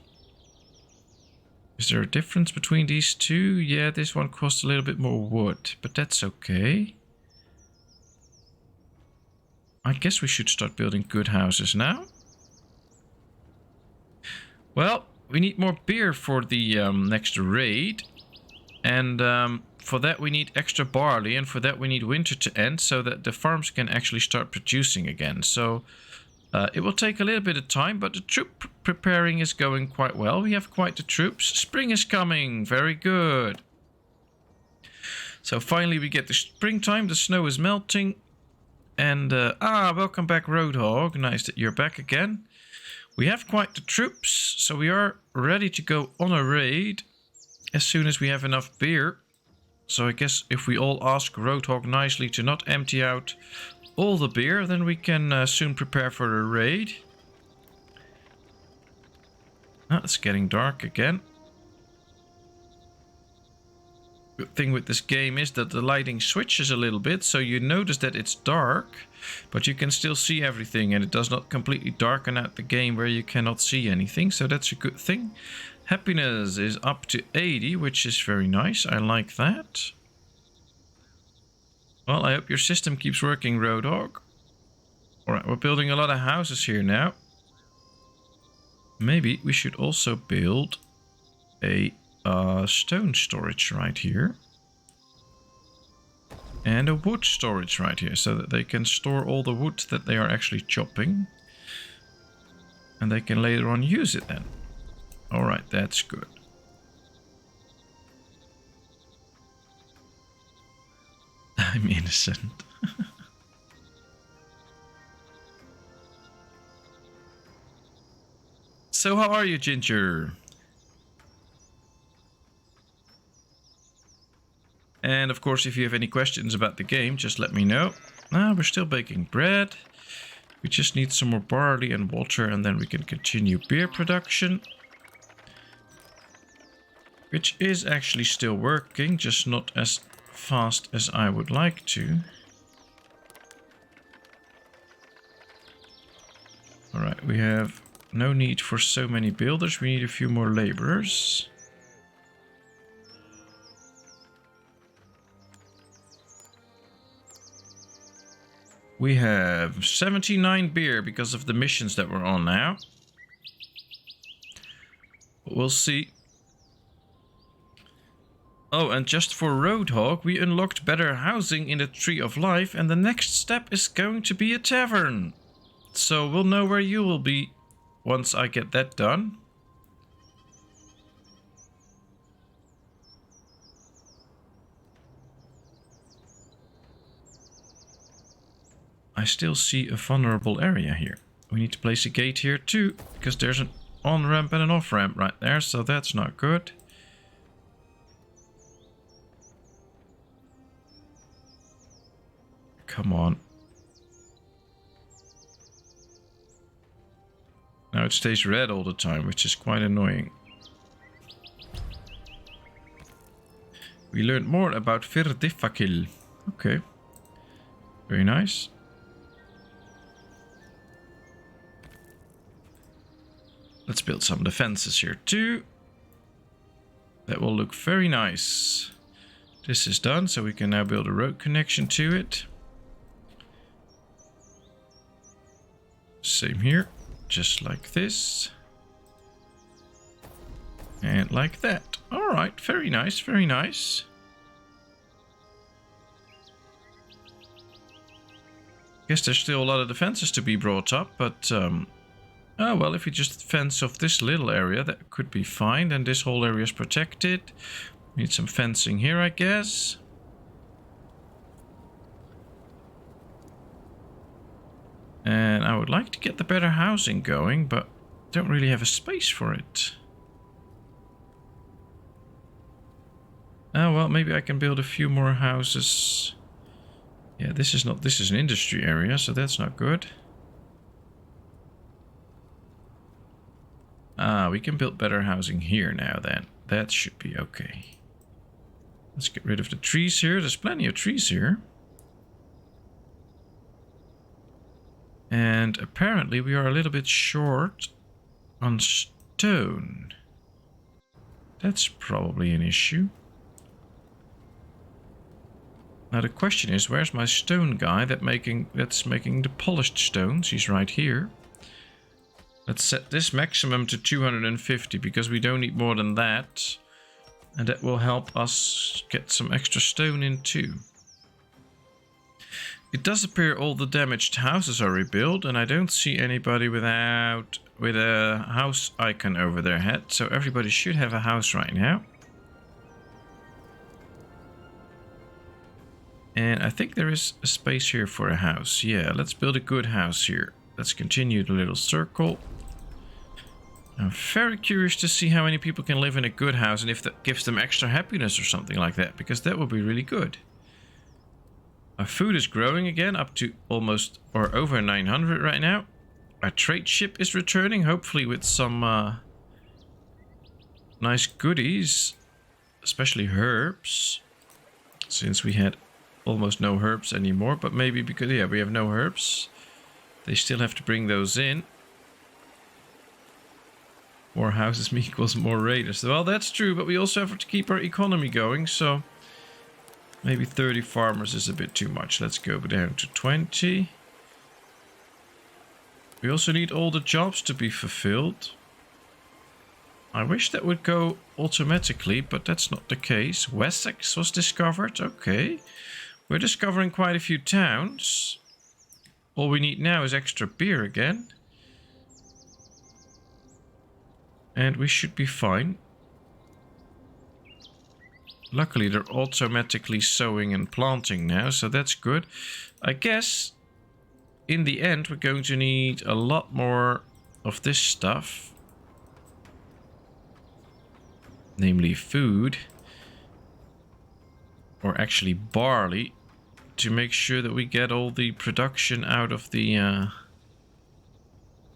A: Is there a difference between these two? Yeah, this one costs a little bit more wood, but that's okay. I guess we should start building good houses now. Well, we need more beer for the next raid. And for that we need extra barley, and for that we need winter to end so that the farms can actually start producing again. So it will take a little bit of time, but the troop preparing is going quite well. We have quite the troops. Spring is coming. Very good. So finally we get the springtime. The snow is melting. And welcome back, Roadhog. Nice that you're back again. We have quite the troops, so we are ready to go on a raid as soon as we have enough beer. So I guess if we all ask Roadhog nicely to not empty out all the beer, then we can soon prepare for a raid. Ah, it's getting dark again. Good thing with this game is that the lighting switches a little bit, so you notice that it's dark, but you can still see everything, and it does not completely darken out the game where you cannot see anything, so that's a good thing. Happiness is up to 80, which is very nice. I like that. Well, I hope your system keeps working, Roadhog. Alright, we're building a lot of houses here now. Maybe we should also build a stone storage right here. And a wood storage right here, so that they can store all the wood that they are actually chopping. And they can later on use it then. Alright, that's good. I'm innocent. So how are you, Ginger? And of course, if you have any questions about the game, just let me know. We're still baking bread. We just need some more barley and water, and then we can continue beer production. Which is actually still working, just not as fast as I would like to. Alright, we have no need for so many builders. We need a few more laborers. We have 79 beer because of the missions that we're on now. We'll see. Oh, and just for Roadhog, we unlocked better housing in the Tree of Life, and the next step is going to be a tavern. So we'll know where you will be once I get that done. I still see a vulnerable area here. We need to place a gate here too, because there's an on-ramp and an off-ramp right there, so that's not good. Come on. Now it stays red all the time, which is quite annoying. We learned more about Virdifakil. Okay. Very nice. Let's build some defenses here too. That will look very nice. This is done, so we can now build a road connection to it. Same here, just like this. And like that. Alright, very nice, very nice. Guess there's still a lot of defenses to be brought up, but oh, well, if you just fence off this little area, that could be fine. Then this whole area is protected. Need some fencing here, I guess. And I would like to get the better housing going, but don't really have a space for it. Oh, well, maybe I can build a few more houses. Yeah, this is an industry area, so that's not good. We can build better housing here now then. That should be okay. Let's get rid of the trees here. There's plenty of trees here. And apparently we are a little bit short on stone. That's probably an issue. Now the question is, where's my stone guy that's making the polished stones? He's right here. Let's set this maximum to 250 because we don't need more than that. And that will help us get some extra stone in too. It does appear all the damaged houses are rebuilt, and I don't see anybody with a house icon over their head. So everybody should have a house right now. And I think there is a space here for a house. Yeah, let's build a good house here. Let's continue the little circle. I'm very curious to see how many people can live in a good house and if that gives them extra happiness or something like that, because that would be really good. Our food is growing again up to almost or over 900 right now. Our trade ship is returning, hopefully with some nice goodies, especially herbs, since we had almost no herbs anymore, but maybe because, yeah, we have no herbs. They still have to bring those in. More houses equals more raiders. Well, that's true, but we also have to keep our economy going, so maybe 30 farmers is a bit too much. Let's go down to 20. We also need all the jobs to be fulfilled. I wish that would go automatically, but that's not the case. Wessex was discovered. Okay. We're discovering quite a few towns. All we need now is extra beer again. And we should be fine. Luckily, they're automatically sowing and planting now, so that's good. I guess in the end, we're going to need a lot more of this stuff. Namely food. Or actually barley. To make sure that we get all the production out of the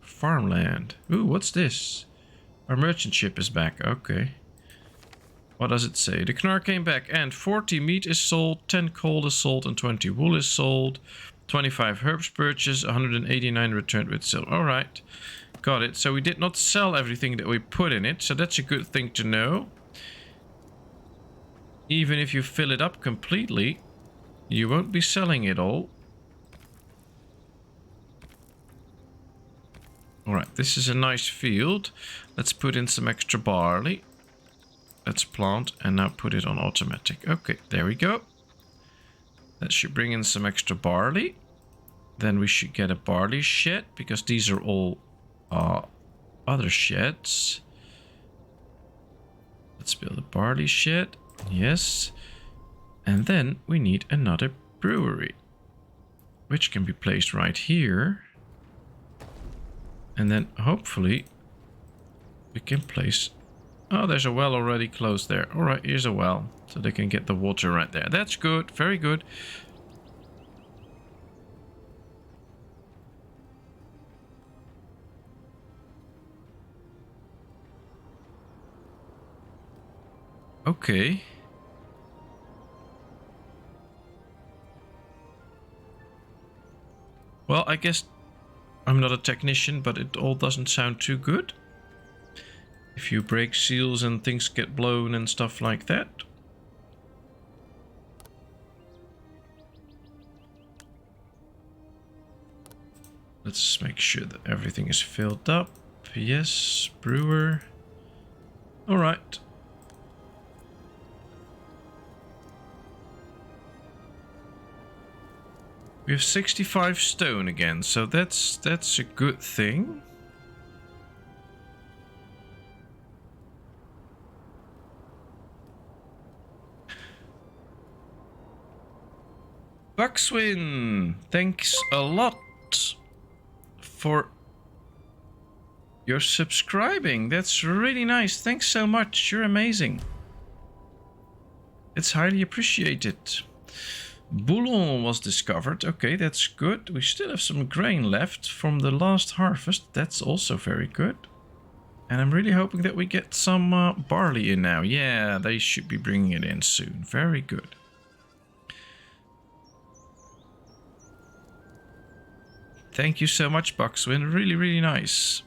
A: farmland. Ooh, what's this? Our merchant ship is back. Okay. What does it say? The Knar came back and 40 meat is sold, 10 coal is sold, and 20 wool is sold. 25 herbs purchased, 189 returned with silver. Alright. Got it. So we did not sell everything that we put in it. So that's a good thing to know. Even if you fill it up completely, you won't be selling it all. Alright, this is a nice field. Let's put in some extra barley. Let's plant and now put it on automatic. Okay, there we go. That should bring in some extra barley. Then we should get a barley shed, because these are all other sheds. Let's build a barley shed. Yes. And then we need another brewery, which can be placed right here. And then hopefully we can place... Oh, there's a well already closed there. All right, here's a well. So they can get the water right there. That's good. Very good. Okay. Well, I guess I'm not a technician, but it all doesn't sound too good. If you break seals and things get blown and stuff like that. Let's make sure that everything is filled up. Yes, brewer. All right. We have 65 stone again, so that's a good thing. Buckswin, thanks a lot for your subscribing. That's really nice. Thanks so much. You're amazing. It's highly appreciated. Bouillon was discovered. Okay, that's good. We still have some grain left from the last harvest. That's also very good. And I'm really hoping that we get some barley in now. Yeah, they should be bringing it in soon. Very good. Thank you so much, Buckswin. Really, really nice.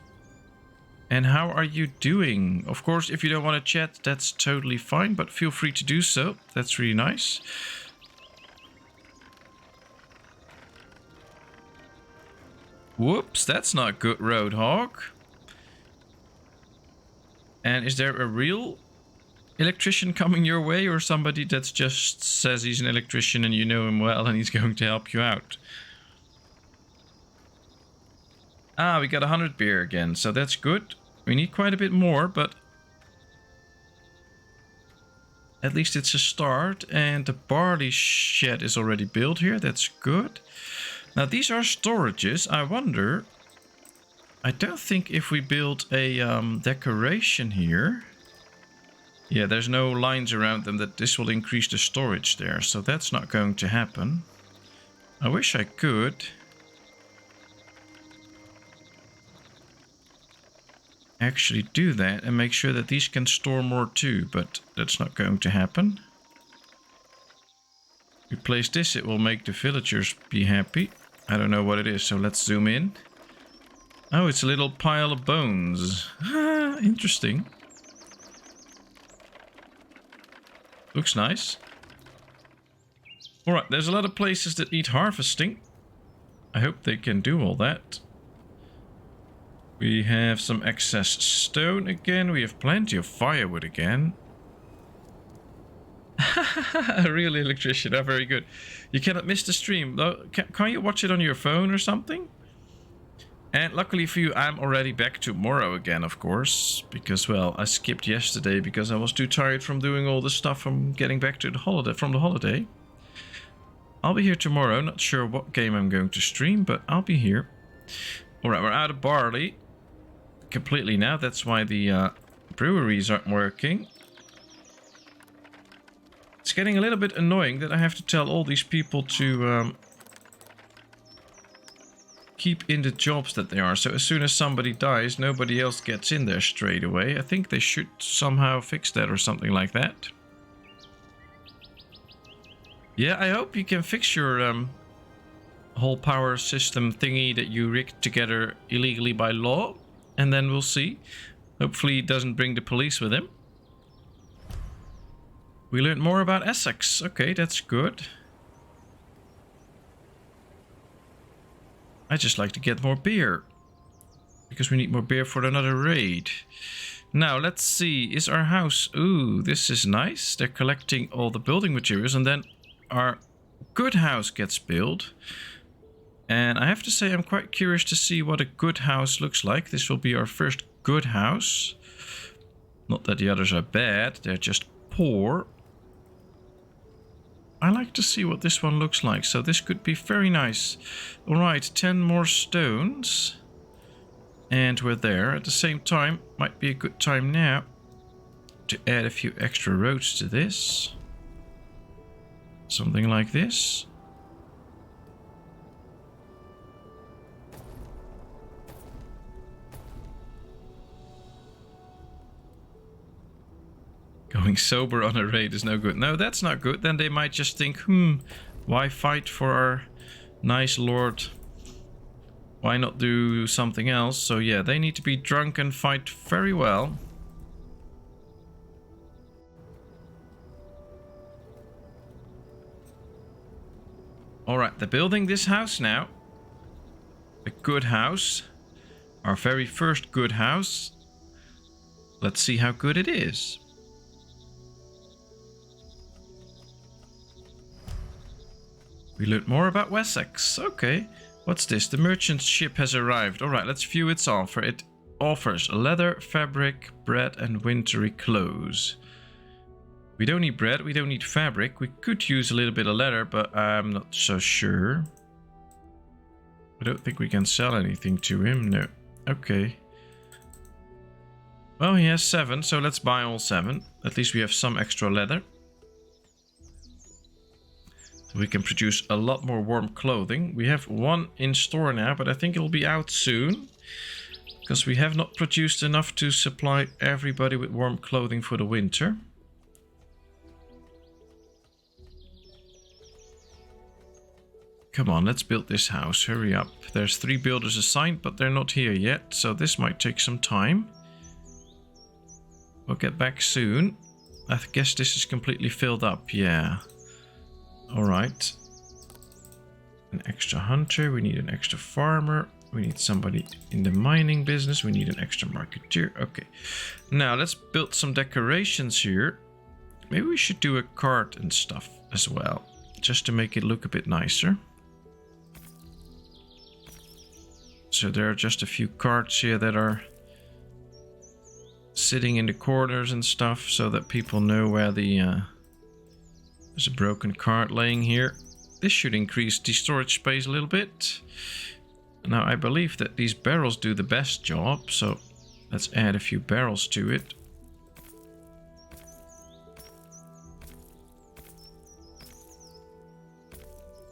A: And how are you doing? Of course, if you don't want to chat, that's totally fine, but feel free to do so. That's really nice. Whoops, that's not good, Roadhog. And is there a real electrician coming your way, or somebody that just says he's an electrician and you know him well and he's going to help you out? Ah, we got 100 beer again, so that's good. We need quite a bit more, but at least it's a start. And the barley shed is already built here. That's good. Now, these are storages. I wonder... I don't think if we build a decoration here... Yeah, there's no lines around them that this will increase the storage there. So that's not going to happen. I wish I could... actually do that and make sure that these can store more too, but that's not going to happen. Replace this, it will make the villagers be happy. I don't know what it is, so let's zoom in. Oh, it's a little pile of bones. Ah, interesting. Looks nice. Alright, there's a lot of places that need harvesting. I hope they can do all that. We have some excess stone again. We have plenty of firewood again. A real electrician. Oh, very good. You cannot miss the stream, though. Can't you watch it on your phone or something? And luckily for you, I'm already back tomorrow again, of course. Because, well, I skipped yesterday because I was too tired from doing all the stuff from getting back to the holiday. I'll be here tomorrow. Not sure what game I'm going to stream, but I'll be here. Alright, we're out of barley. Completely now. That's why the breweries aren't working. It's getting a little bit annoying that I have to tell all these people to keep in the jobs that they are. So as soon as somebody dies, nobody else gets in there straight away. I think they should somehow fix that or something like that. Yeah, I hope you can fix your whole power system thingy that you rigged together illegally by law. And then we'll see. Hopefully he doesn't bring the police with him. We learned more about Essex. Okay, that's good. I just like to get more beer. Because we need more beer for another raid. Now, let's see. Is our house... Ooh, this is nice. They're collecting all the building materials. And then our good house gets built. And I have to say, I'm quite curious to see what a good house looks like. This will be our first good house. Not that the others are bad. They're just poor. I like to see what this one looks like. So this could be very nice. Alright, 10 more stones. And we're there. At the same time, might be a good time now to add a few extra roads to this. Something like this. Going sober on a raid is no good. No, that's not good. Then they might just think, why fight for our nice lord? Why not do something else? So yeah, they need to be drunk and fight very well. Alright, they're building this house now. A good house. Our very first good house. Let's see how good it is. We learned more about Wessex. Okay. What's this? The merchant ship has arrived. Alright, let's view its offer. It offers leather, fabric, bread, and wintry clothes. We don't need bread. We don't need fabric. We could use a little bit of leather, but I'm not so sure. I don't think we can sell anything to him. No. Okay. Well, he has 7, so let's buy all 7. At least we have some extra leather. We can produce a lot more warm clothing. We have 1 in store now, but I think it'll be out soon. Because we have not produced enough to supply everybody with warm clothing for the winter. Come on, let's build this house. Hurry up. There's 3 builders assigned, but they're not here yet. So this might take some time. We'll get back soon. I guess this is completely filled up. Yeah. Alright. An extra hunter. We need an extra farmer. We need somebody in the mining business. We need an extra marketeer. Okay. Now let's build some decorations here. Maybe we should do a cart and stuff as well. Just to make it look a bit nicer. So there are just a few carts here that are sitting in the corners and stuff so that people know where the... There's a broken cart laying here. This should increase the storage space a little bit. Now I believe that these barrels do the best job, so let's add a few barrels to it.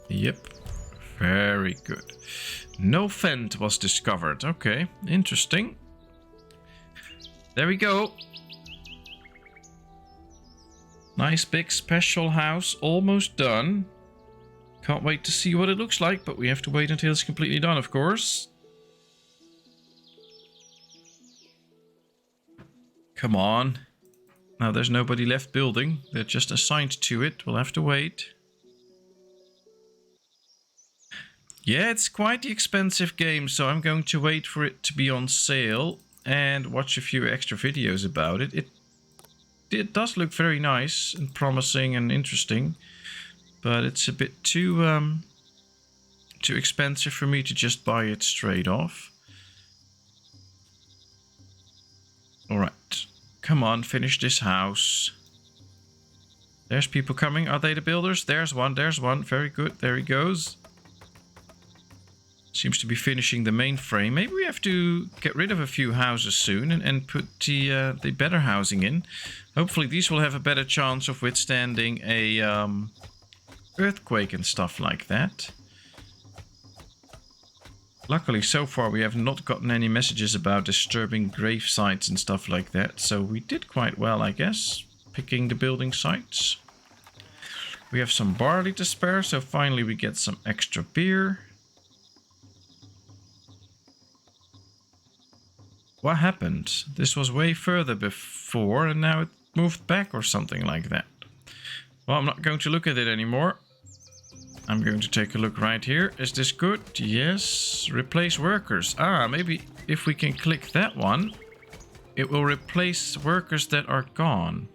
A: Yep, very good. No vent was discovered. Okay, interesting. There we go. Nice big special house, almost done. Can't wait to see what it looks like, but we have to wait until it's completely done, of course. Come on. Now there's nobody left building. They're just assigned to it. We'll have to wait. Yeah, it's quite the expensive game, so I'm going to wait for it to be on sale and watch a few extra videos about it. It does look very nice and promising and interesting, but it's a bit too expensive for me to just buy it straight off. Alright, come on, finish this house. There's people coming. Are they the builders? There's one, very good, there he goes. Seems to be finishing the main frame. Maybe we have to get rid of a few houses soon and put the better housing in. Hopefully these will have a better chance of withstanding a earthquake and stuff like that. Luckily, so far we have not gotten any messages about disturbing grave sites and stuff like that. So we did quite well, I guess, picking the building sites. We have some barley to spare, so finally we get some extra beer. What happened? This was way further before and now it moved back or something like that. Well, I'm not going to look at it anymore. I'm going to take a look right here. Is this good? Yes. Replace workers. Ah, maybe if we can click that one, it will replace workers that are gone.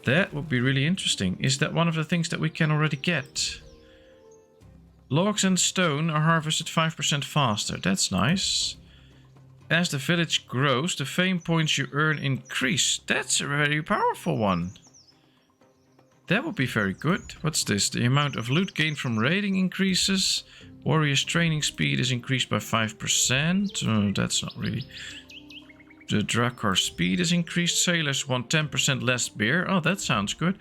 A: That would be really interesting. Is that one of the things that we can already get? Logs and stone are harvested 5% faster. That's nice. As the village grows, the fame points you earn increase. That's a very powerful one. That would be very good. What's this? The amount of loot gained from raiding increases. Warrior's training speed is increased by 5%. Oh, that's not really... The Drakkar speed is increased. Sailors want 10% less beer. Oh, that sounds good.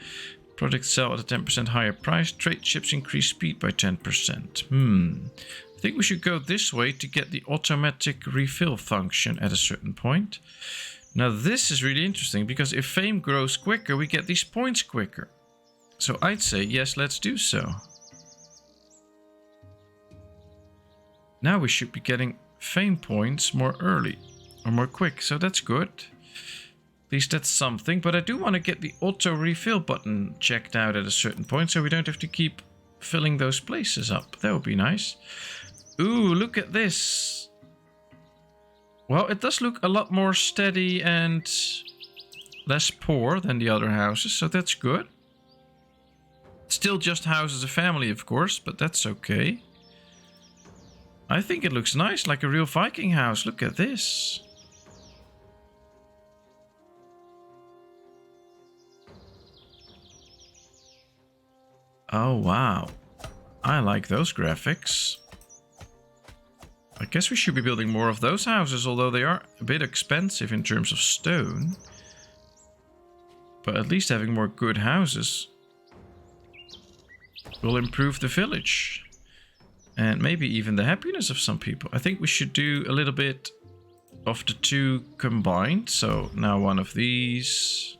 A: Products sell at a 10% higher price. Trade ships increase speed by 10%. I think we should go this way to get the automatic refill function at a certain point. Now this is really interesting because if fame grows quicker, we get these points quicker. So I'd say yes, let's do so. Now we should be getting fame points more early or more quick, so that's good. At least that's something, but I do want to get the auto refill button checked out at a certain point so we don't have to keep filling those places up. That would be nice. Ooh, look at this. Well, it does look a lot more steady and less poor than the other houses, so that's good. Still just houses a family, of course, but that's okay. I think it looks nice, like a real Viking house. Look at this. Oh, wow. I like those graphics. I guess we should be building more of those houses, although they are a bit expensive in terms of stone. But at least having more good houses will improve the village. And maybe even the happiness of some people. I think we should do a little bit of the two combined. So now one of these.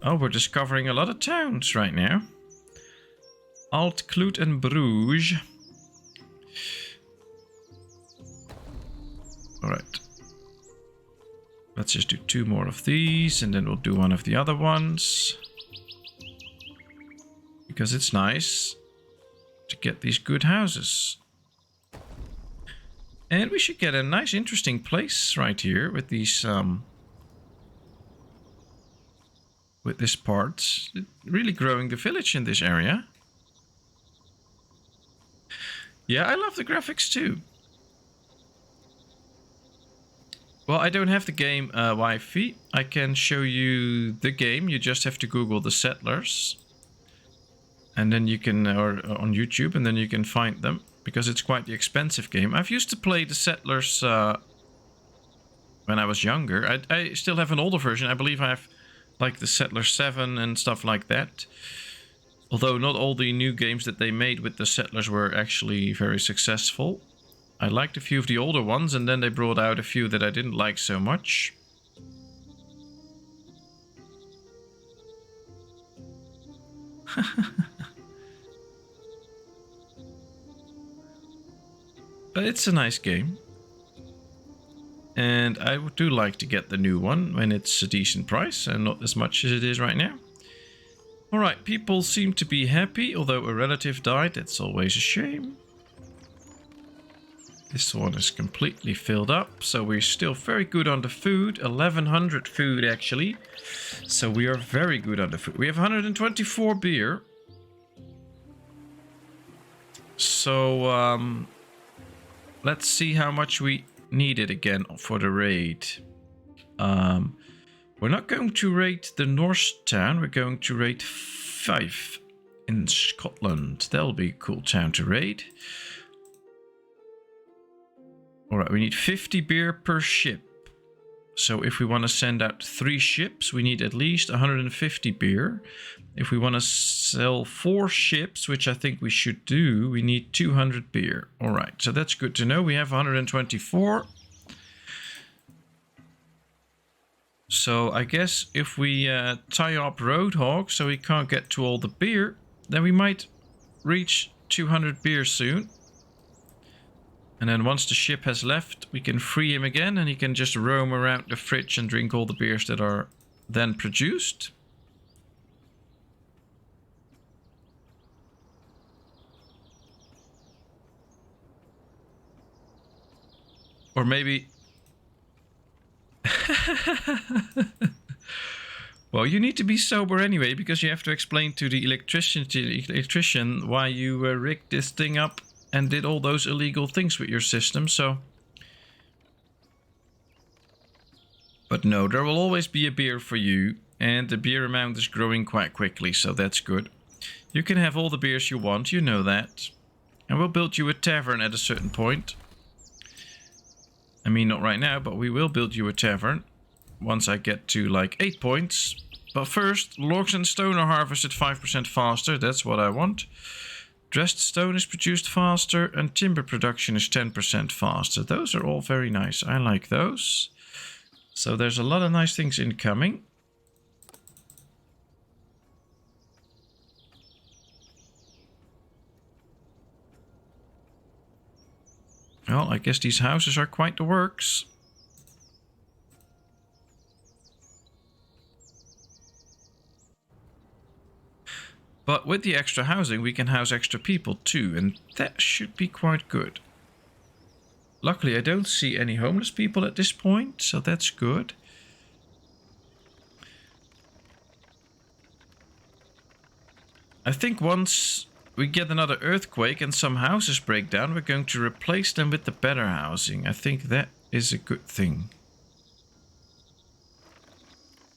A: Oh, we're discovering a lot of towns right now. Alt, Kloot and Bruges. Alright. Let's just do two more of these and then we'll do one of the other ones. Because it's nice to get these good houses. And we should get a nice interesting place right here with these with this part. Really growing the village in this area. Yeah, I love the graphics too. Well, I don't have the game Wi-Fi. I can show you the game. You just have to Google the Settlers. And then you can, or on YouTube, and then you can find them. Because it's quite the expensive game. I've used to play the Settlers when I was younger. I still have an older version. I believe I have like the Settlers 7 and stuff like that. Although not all the new games that they made with the Settlers were actually very successful. I liked a few of the older ones, and then they brought out a few that I didn't like so much. But it's a nice game. And I do like to get the new one when it's a decent price and not as much as it is right now. Alright, people seem to be happy, although a relative died. That's always a shame. This one is completely filled up, so we're still very good on the food. 1100 food, actually. So we are very good on the food. We have 124 beer. So, let's see how much we needed again for the raid. We're not going to raid the Norse town. We're going to raid 5 in Scotland. That'll be a cool town to raid. Alright, we need 50 beer per ship. So if we want to send out 3 ships, we need at least 150 beer. If we want to sell 4 ships, which I think we should do, we need 200 beer. Alright, so that's good to know. We have 124. So I guess if we tie up Roadhog so he can't get to all the beer, then we might reach 200 beer soon. And then once the ship has left, we can free him again and he can just roam around the fridge and drink all the beers that are then produced. Or maybe... Well, you need to be sober anyway, because you have to explain to the electrician why you rigged this thing up and did all those illegal things with your system, so... But no, there will always be a beer for you, and the beer amount is growing quite quickly, so that's good. You can have all the beers you want, you know that. And we'll build you a tavern at a certain point. I mean, not right now, but we will build you a tavern once I get to like 8 points. But first, logs and stone are harvested 5% faster. That's what I want. Dressed stone is produced faster and timber production is 10% faster. Those are all very nice. I like those. So there's a lot of nice things incoming. Well, I guess these houses are quite the works. But with the extra housing, we can house extra people too, and that should be quite good. Luckily, I don't see any homeless people at this point, so that's good. I think once we get another earthquake and some houses break down, we're going to replace them with the better housing. I think that is a good thing.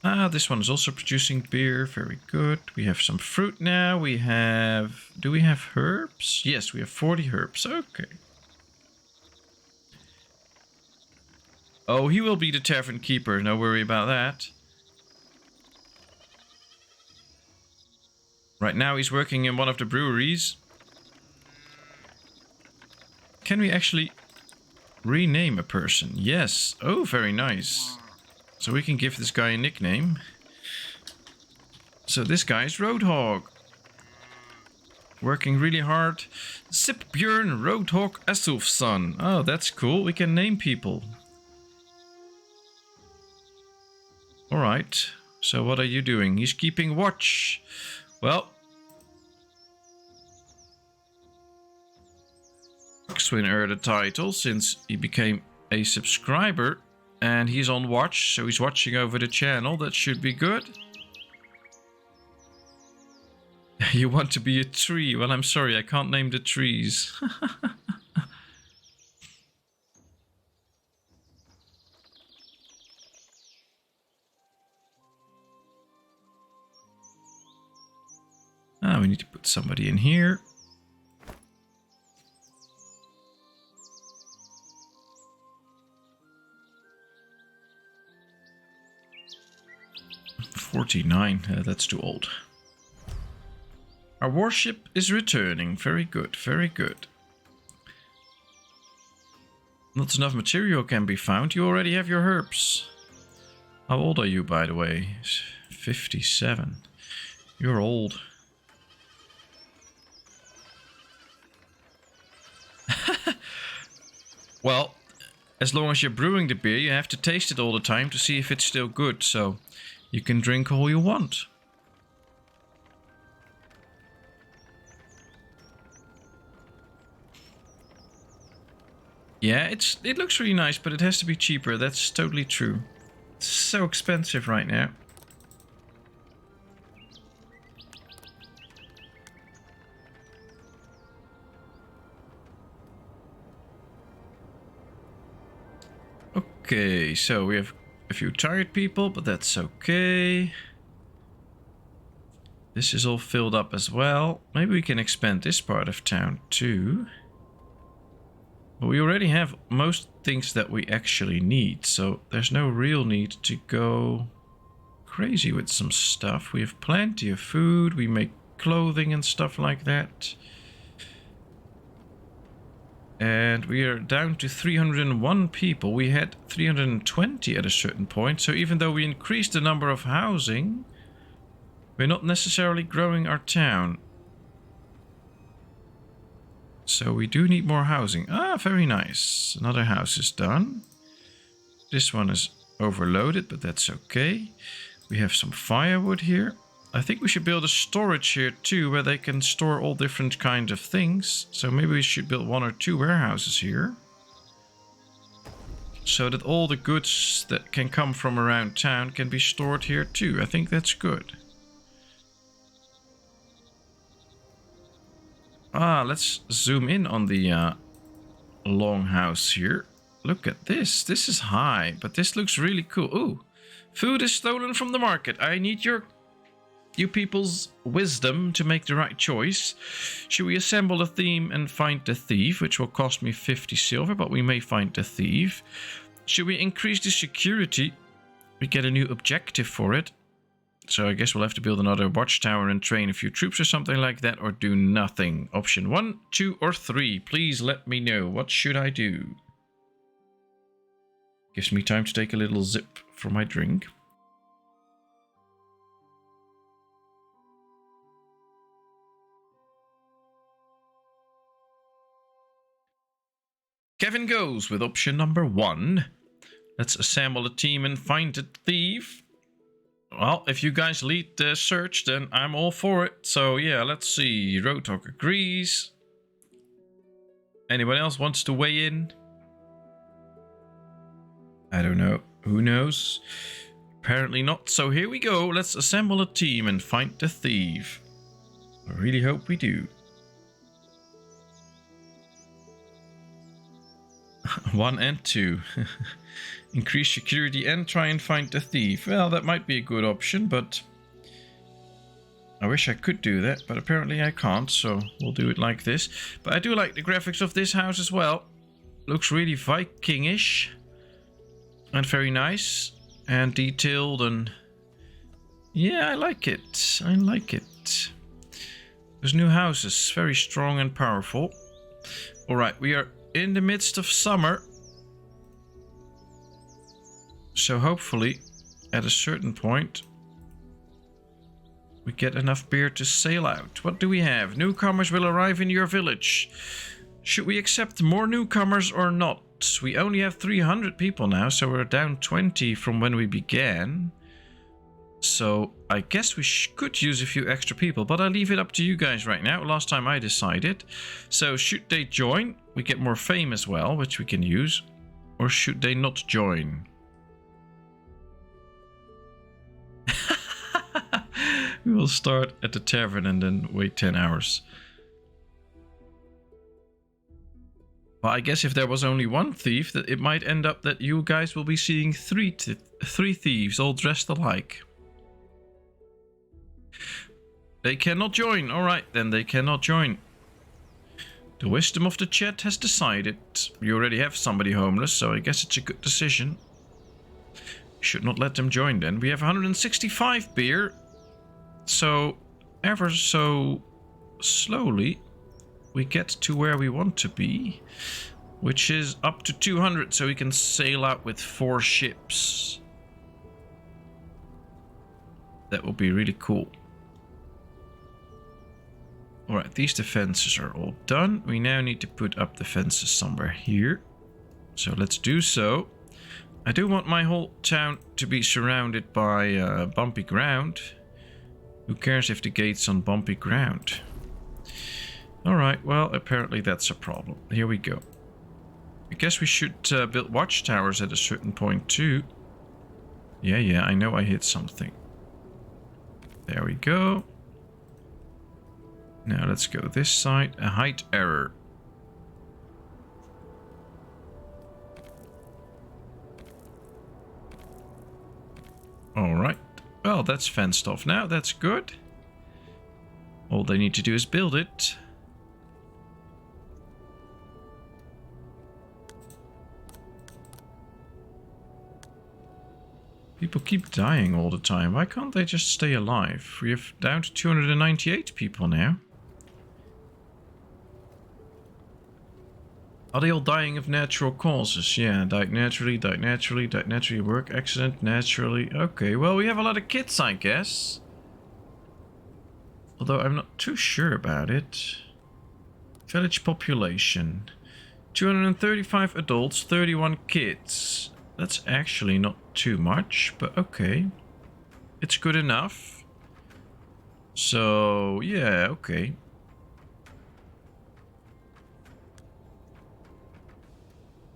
A: Ah, this one is also producing beer. Very good. We have some fruit now. We have... Do we have herbs? Yes, we have 40 herbs. Okay. Oh, he will be the tavern keeper. No worry about that. Right now he's working in one of the breweries. Can we actually rename a person? Yes. Oh, very nice. So we can give this guy a nickname. So this guy is Roadhog. Working really hard. Sipbjörn Roadhog Asufsson. Oh, that's cool. We can name people. Alright. So what are you doing? He's keeping watch. Well. Swin earned a title since he became a subscriber. And he's on watch, so he's watching over the channel. That should be good. You want to be a tree? Well, I'm sorry, I can't name the trees. Ah, we need to put somebody in here. $49, that's too old. Our warship is returning. Very good, very good. Not enough material can be found. You already have your herbs. How old are you, by the way? 57. You're old. Well, as long as you're brewing the beer, you have to taste it all the time to see if it's still good. So you can drink all you want. Yeah, it looks really nice, but it has to be cheaper. That's totally true. It's so expensive right now. Okay, so we have a few tired people, but that's okay. This is all filled up as well. Maybe we can expand this part of town too. But we already have most things that we actually need, so there's no real need to go crazy with some stuff. We have plenty of food, we make clothing and stuff like that. And we are down to 301 people. We had 320 at a certain point, so even though we increased the number of housing, we're not necessarily growing our town. So we do need more housing. Ah, very nice. Another house is done. This one is overloaded, but that's okay. We have some firewood here. I think we should build a storage here too, where they can store all different kinds of things. So maybe we should build 1 or 2 warehouses here. So that all the goods that can come from around town can be stored here too. I think that's good. Ah, let's zoom in on the longhouse here. Look at this. This is high, but this looks really cool. Ooh, food is stolen from the market. I need you people's wisdom to make the right choice. Should we assemble a theme and find the thief, which will cost me 50 silver, but we may find the thief. Should we increase the security? We get a new objective for it. So I guess we'll have to build another watchtower and train a few troops or something like that, or do nothing. Option 1, 2, or 3. Please let me know. What should I do? Gives me time to take a little zip for my drink. Kevin goes with option number 1. Let's assemble a team and find the thief. Well, if you guys lead the search, then I'm all for it. So yeah, let's see. Roadhog agrees. Anyone else wants to weigh in? I don't know. Who knows? Apparently not. So here we go. Let's assemble a team and find the thief. I really hope we do. 1 and 2. Increase security and try and find the thief. Well, that might be a good option, but I wish I could do that, but apparently I can't, so we'll do it like this. But I do like the graphics of this house as well. Looks really Viking-ish and very nice and detailed, and yeah, I like it. I like it. Those new houses, very strong and powerful. All right, we are in the midst of summer. So hopefully, at a certain point, we get enough beer to sail out. What do we have? Newcomers will arrive in your village. Should we accept more newcomers or not? We only have 300 people now, so we're down 20 from when we began. So I guess we could use a few extra people, but I'll leave it up to you guys right now. Last time I decided. So should they join? We get more fame as well, which we can use. Or should they not join? We will start at the tavern and then wait 10 hours. Well, I guess if there was only one thief, that it might end up that you guys will be seeing three thieves all dressed alike. They cannot join. All right, then they cannot join. The wisdom of the chat has decided. You already have somebody homeless, so I guess it's a good decision. Should not let them join then. We have 165 beer. So, ever so slowly, we get to where we want to be, which is up to 200, so we can sail out with 4 ships. That will be really cool. Alright, these defenses are all done. We now need to put up defenses somewhere here. So let's do so. I do want my whole town to be surrounded by bumpy ground. Who cares if the gate's on bumpy ground? Alright, well, apparently that's a problem. Here we go. I guess we should build watchtowers at a certain point too. Yeah, I know I hit something. There we go. Now let's go this side. A height error. Alright. Well, that's fenced off now. That's good. All they need to do is build it. People keep dying all the time. Why can't they just stay alive? We have down to 298 people now. Are they all dying of natural causes? Yeah, died naturally, work accident, naturally. Okay, well, we have a lot of kids, I guess. Although I'm not too sure about it. Village population. 235 adults, 31 kids. That's actually not too much, but okay. It's good enough. So, yeah, okay.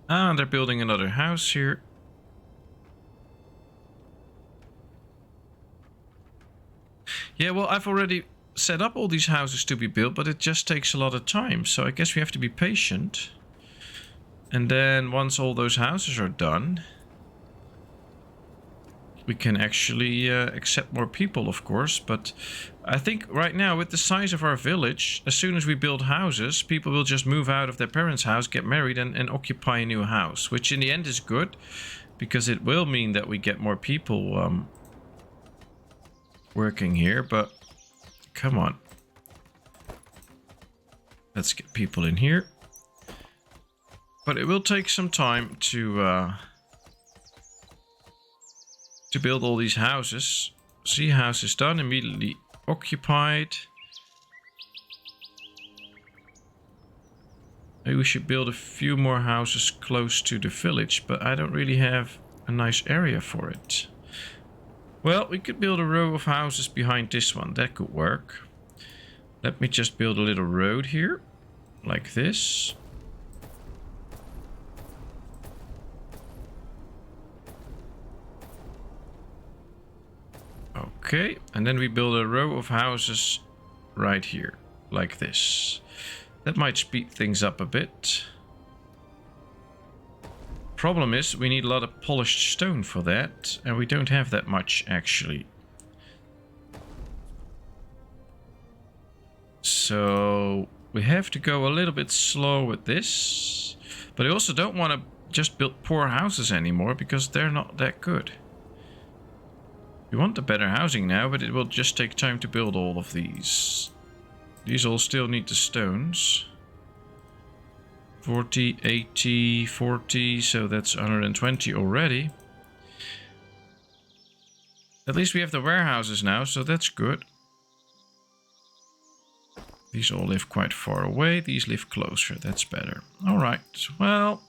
A: Ah, they're building another house here. Yeah, well, I've already set up all these houses to be built, but it just takes a lot of time. So I guess we have to be patient. And then once all those houses are done, we can actually accept more people, of course. But I think right now, with the size of our village, as soon as we build houses, people will just move out of their parents' house, get married, and occupy a new house. Which in the end is good, because it will mean that we get more people working here. But come on. Let's get people in here. But it will take some time to build all these houses. See, house is done, immediately occupied. Maybe we should build a few more houses close to the village, but I don't really have a nice area for it. Well, we could build a row of houses behind this one. That could work. Let me just build a little road here, like this. Okay, and then we build a row of houses right here, like this. That might speed things up a bit. Problem is, we need a lot of polished stone for that, and we don't have that much, actually. So we have to go a little bit slow with this. But I also don't want to just build poor houses anymore, because they're not that good. We want the better housing now, but it will just take time to build all of these. These all still need the stones. 40, 80, 40, so that's 120 already. At least we have the warehouses now, so that's good. These all live quite far away. These live closer. That's better. Alright, well.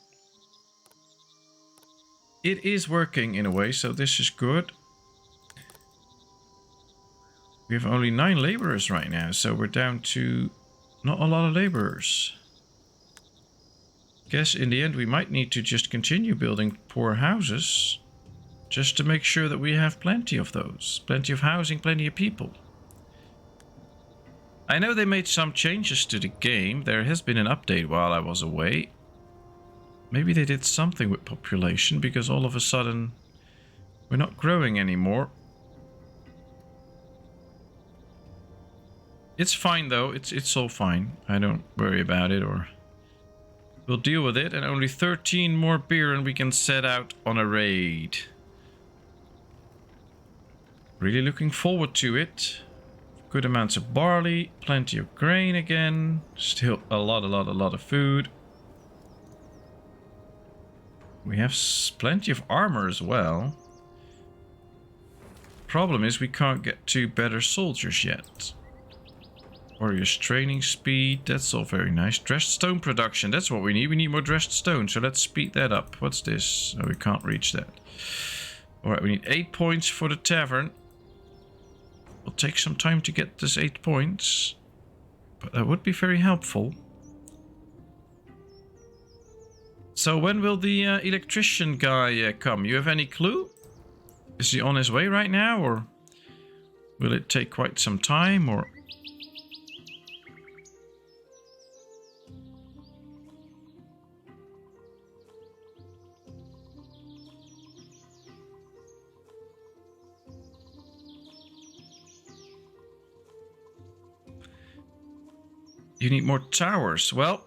A: It is working in a way, so this is good. We have only 9 laborers right now, so we're down to not a lot of laborers. Guess in the end we might need to just continue building poor houses, just to make sure that we have plenty of those. Plenty of housing, plenty of people. I know they made some changes to the game. There has been an update while I was away. Maybe they did something with population, because all of a sudden we're not growing anymore. It's fine though, it's all fine. I don't worry about it, or we'll deal with it. And only 13 more beer and we can set out on a raid. Really looking forward to it. Good amounts of barley, plenty of grain again. Still a lot of food. We have plenty of armor as well. Problem is we can't get 2 better soldiers yet. Warriors training speed, that's all very nice. Dressed stone production, that's what we need. We need more dressed stone, so let's speed that up. What's this? Oh, we can't reach that. Alright, we need 8 points for the tavern. It'll take some time to get this 8 points, but that would be very helpful. So when will the electrician guy come? You have any clue? Is he on his way right now, or will it take quite some time, or... You need more towers. Well,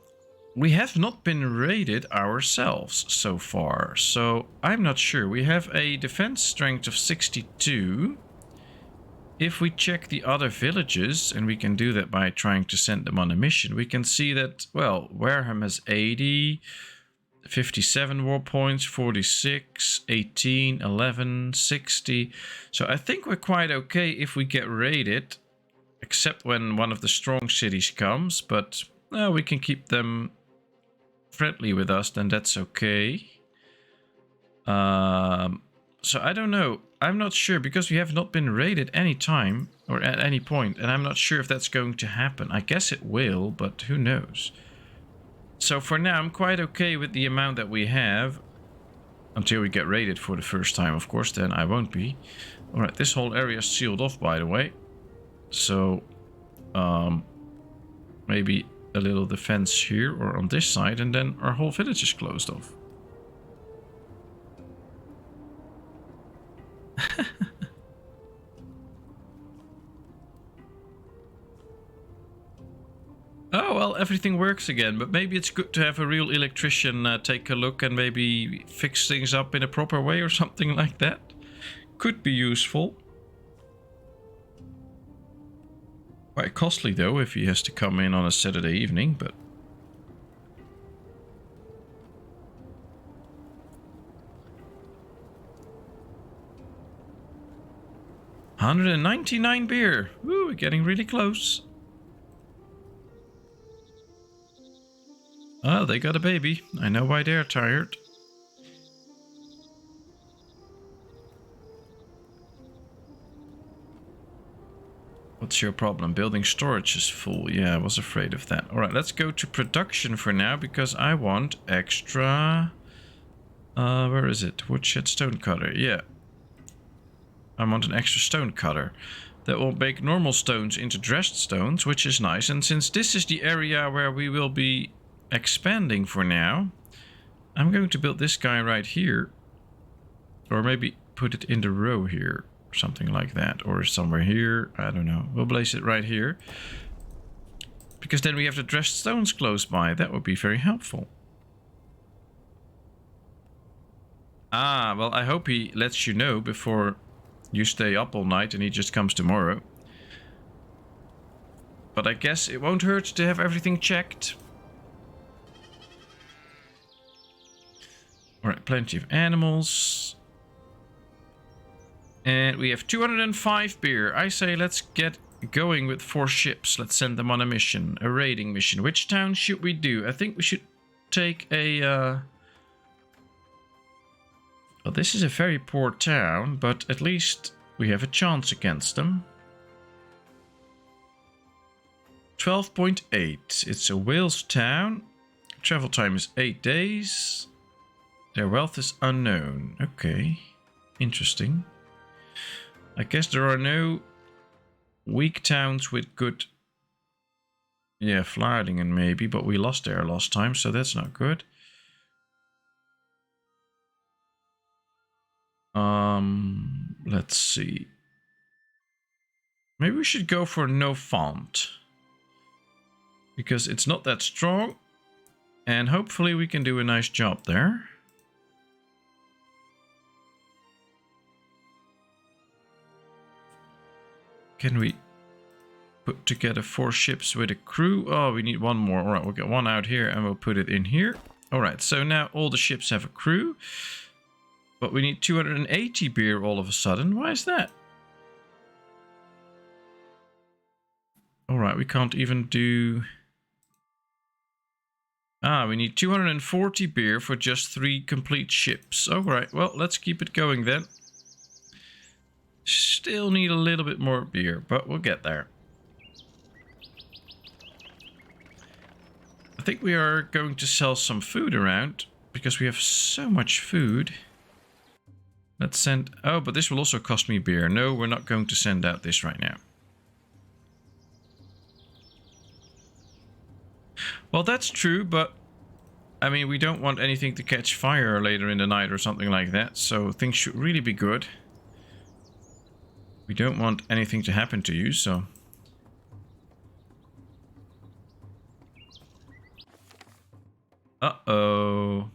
A: we have not been raided ourselves so far, so I'm not sure. We have a defense strength of 62. If we check the other villages, and we can do that by trying to send them on a mission, we can see that, well, Wareham has 80, 57 war points, 46, 18, 11, 60. So I think we're quite okay if we get raided. Except when one of the strong cities comes, but we can keep them friendly with us, then that's okay. So I don't know. I'm not sure, because we have not been raided any time or at any point, and I'm not sure if that's going to happen. I guess it will, but who knows. So for now, I'm quite okay with the amount that we have. Until we get raided for the first time, of course, then I won't be. Alright, this whole area is sealed off, by the way. So, maybe a little defense here or on this side, and then our whole village is closed off. Oh, well, everything works again, but maybe it's good to have a real electrician take a look and maybe fix things up in a proper way or something like that. Could be useful. Quite costly though if he has to come in on a Saturday evening, but... $199 beer. Woo, we're getting really close. Oh, they got a baby. I know why they're tired. What's your problem? Building storage is full. Yeah, I was afraid of that. Alright, let's go to production for now, because I want extra... where is it? Woodshed stone cutter. Yeah. I want an extra stone cutter. That will make normal stones into dressed stones, which is nice. And since this is the area where we will be expanding for now, I'm going to build this guy right here. Or maybe put it in the row here. Something like that, or somewhere here. I don't know. We'll place it right here, because then we have the dressed stones close by. That would be very helpful. Ah, well, I hope he lets you know before you stay up all night and he just comes tomorrow. But I guess it won't hurt to have everything checked. Alright, plenty of animals. And we have 205 beer. I say let's get going with 4 ships. Let's send them on a mission, a raiding mission. Which town should we do? I think we should take a... Well, this is a very poor town, but at least we have a chance against them. 12.8. It's a Wales town. Travel time is 8 days. Their wealth is unknown. Okay. Interesting. I guess there are no weak towns with good... Yeah, Vlaardingen maybe, but we lost there last time, so that's not good. Let's see. Maybe we should go for no font. Because it's not that strong. And hopefully we can do a nice job there. Can we put together 4 ships with a crew? Oh, we need one more. Alright, we'll get one out here and we'll put it in here. Alright, so now all the ships have a crew. But we need 280 beer all of a sudden. Why is that? Alright, we can't even do... Ah, we need 240 beer for just 3 complete ships. Alright, well, let's keep it going then. Still need a little bit more beer, but we'll get there. I think we are going to sell some food around, because we have so much food. Let's send... Oh, but this will also cost me beer. No, we're not going to send out this right now. Well, that's true, but... I mean, we don't want anything to catch fire later in the night or something like that, so things should really be good. We don't want anything to happen to you, so... Uh-oh.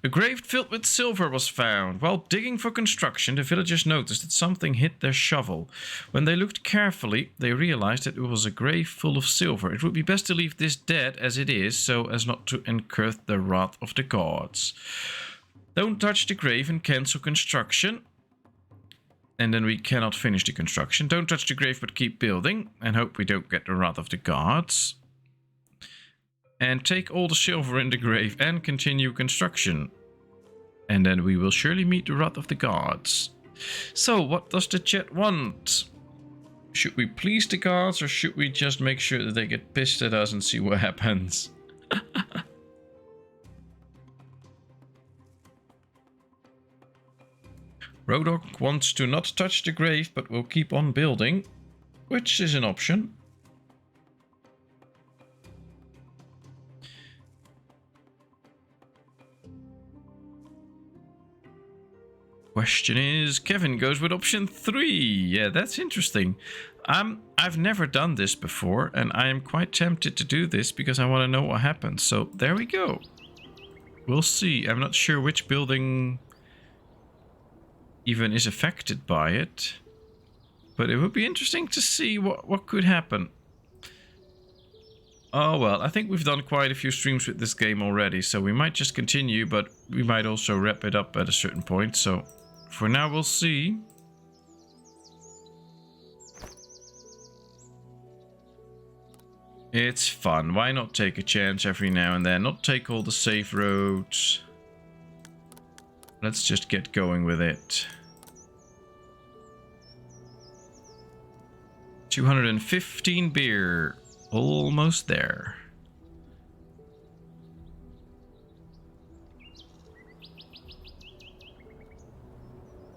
A: A grave filled with silver was found. While digging for construction, the villagers noticed that something hit their shovel. When they looked carefully, they realized that it was a grave full of silver. It would be best to leave this dead as it is, so as not to incur the wrath of the gods. Don't touch the grave and cancel construction. And then we cannot finish the construction. Don't touch the grave but keep building. And hope we don't get the wrath of the gods. And take all the silver in the grave and continue construction. And then we will surely meet the wrath of the gods. So, what does the chat want? Should we please the gods or should we just make sure that they get pissed at us and see what happens? Rodok wants to not touch the grave but will keep on building, which is an option. Question is, Kevin goes with option 3. Yeah, that's interesting. I've never done this before, and I am quite tempted to do this because I want to know what happens. So there we go. We'll see. I'm not sure which building even is affected by it, but it would be interesting to see what could happen. Oh well, I think we've done quite a few streams with this game already, so we might just continue, but we might also wrap it up at a certain point. So for now, we'll see. It's fun. Why not take a chance every now and then? Not take all the safe roads. Let's just get going with it. 215 beer. Almost there.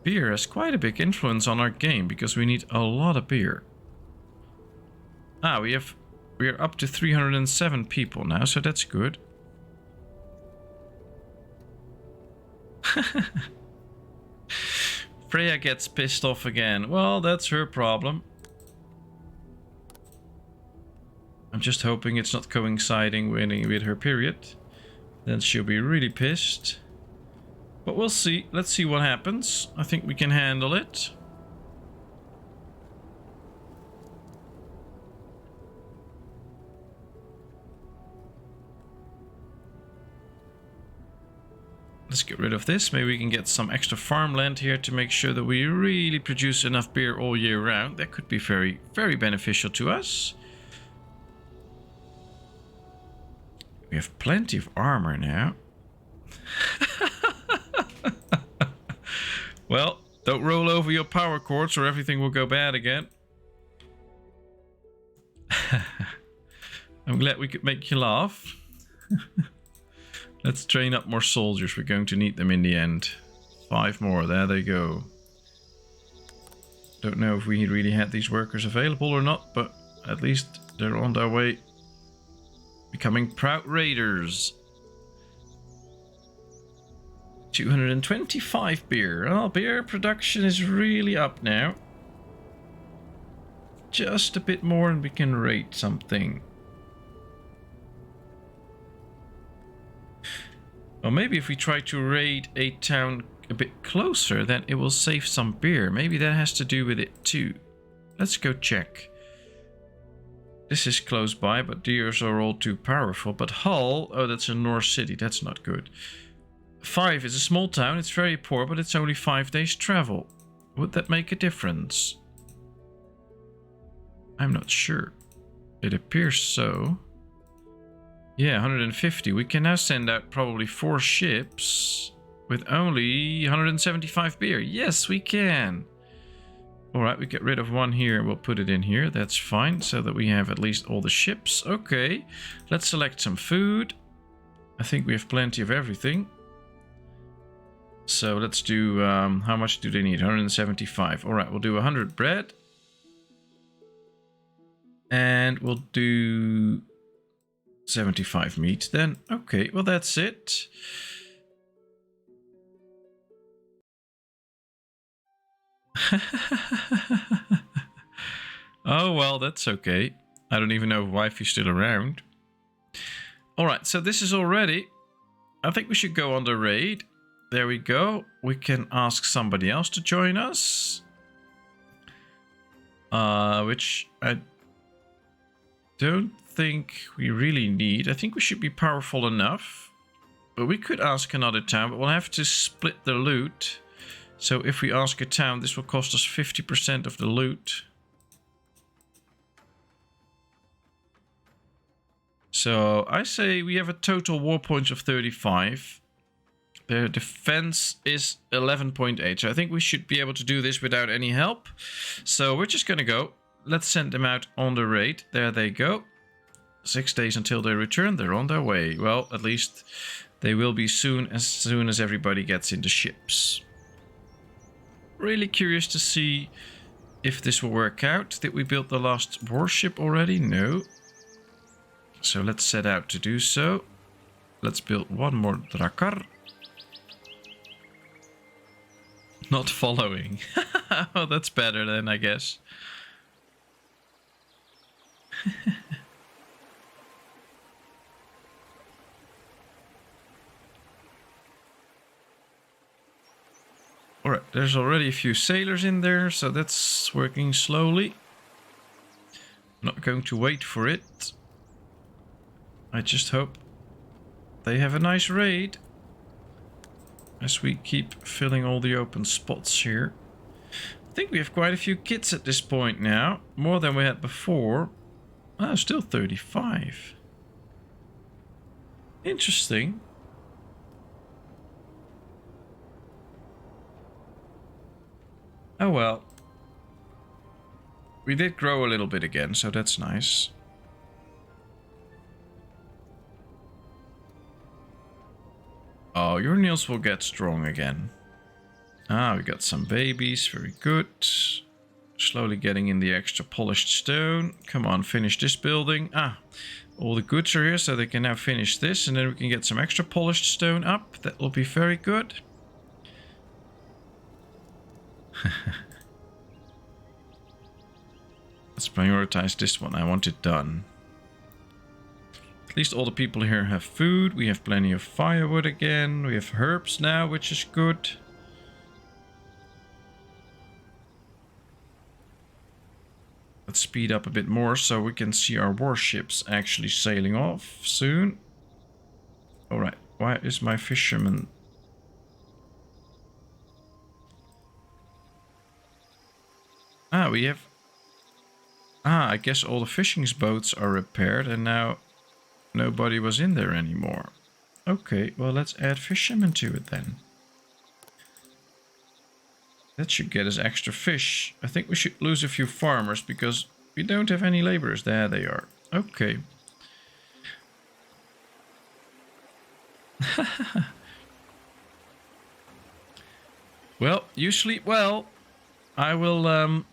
A: Beer has quite a big influence on our game because we need a lot of beer. Ah, we are up to 307 people now, so that's good. Freya gets pissed off again. Well, that's her problem. I'm just hoping it's not coinciding with her period. Then she'll be really pissed. But we'll see. Let's see what happens. I think we can handle it. Let's get rid of this. Maybe we can get some extra farmland here to make sure that we really produce enough beer all year round. That could be very, very beneficial to us. We have plenty of armor now. Well, don't roll over your power cords or everything will go bad again. I'm glad we could make you laugh. Let's train up more soldiers. We're going to need them in the end. 5 more. There they go. Don't know if we really had these workers available or not, but at least they're on their way. Becoming proud raiders. 225 beer. Well, beer production is really up now. Just a bit more and we can raid something. Or maybe if we try to raid a town a bit closer, then it will save some beer. Maybe that has to do with it too. Let's go check. This is close by, but deers are all too powerful. But Hull, oh, that's a North City. That's not good. 5 is a small town. It's very poor, but it's only 5 days travel. Would that make a difference? I'm not sure. It appears so. Yeah, 150. We can now send out probably 4 ships with only 175 beer. Yes, we can. Alright, we get rid of one here. We'll put it in here. That's fine, so that we have at least all the ships. Okay, let's select some food. I think we have plenty of everything. So let's do, how much do they need? 175. Alright, we'll do 100 bread. And we'll do 75 meat then. Okay, well that's it. Oh, well, that's okay. I don't even know if wifey's still around. Alright, so this is all ready. I think we should go on the raid. There we go. We can ask somebody else to join us. Which I don't think we really need. I think we should be powerful enough. But we could ask another town, but we'll have to split the loot. So if we ask a town, this will cost us 50% of the loot. So I say we have a total war points of 35. Their defense is 11.8. So I think we should be able to do this without any help. So we're just going to go. Let's send them out on the raid. There they go. 6 days until they return. They're on their way. Well, at least they will be soon as everybody gets into ships. Really curious to see if this will work out. Did we build the last warship already? No. So let's set out to do so. Let's build one more Drakkar. Not following. Oh, that's better then, I guess. Alright, there's already a few sailors in there, so that's working slowly. Not going to wait for it. I just hope they have a nice raid. As we keep filling all the open spots here. I think we have quite a few kits at this point now. More than we had before. Ah, still 35. Interesting. Oh well. We did grow a little bit again, so that's nice. Oh, your nails will get strong again. Ah, we got some babies. Very good. Slowly getting in the extra polished stone. Come on, finish this building. Ah, all the goods are here, so they can now finish this. And then we can get some extra polished stone up. That will be very good. Let's prioritize this one. I want it done. At least all the people here have food. We have plenty of firewood again. We have herbs now, which is good. Let's speed up a bit more so we can see our warships actually sailing off soon. Alright, why is my fisherman... Ah, we have... Ah, I guess all the fishing boats are repaired and now nobody was in there anymore. Okay, well let's add fishermen to it then. That should get us extra fish. I think we should lose a few farmers because we don't have any laborers. There they are. Okay. Well, you sleep well. I will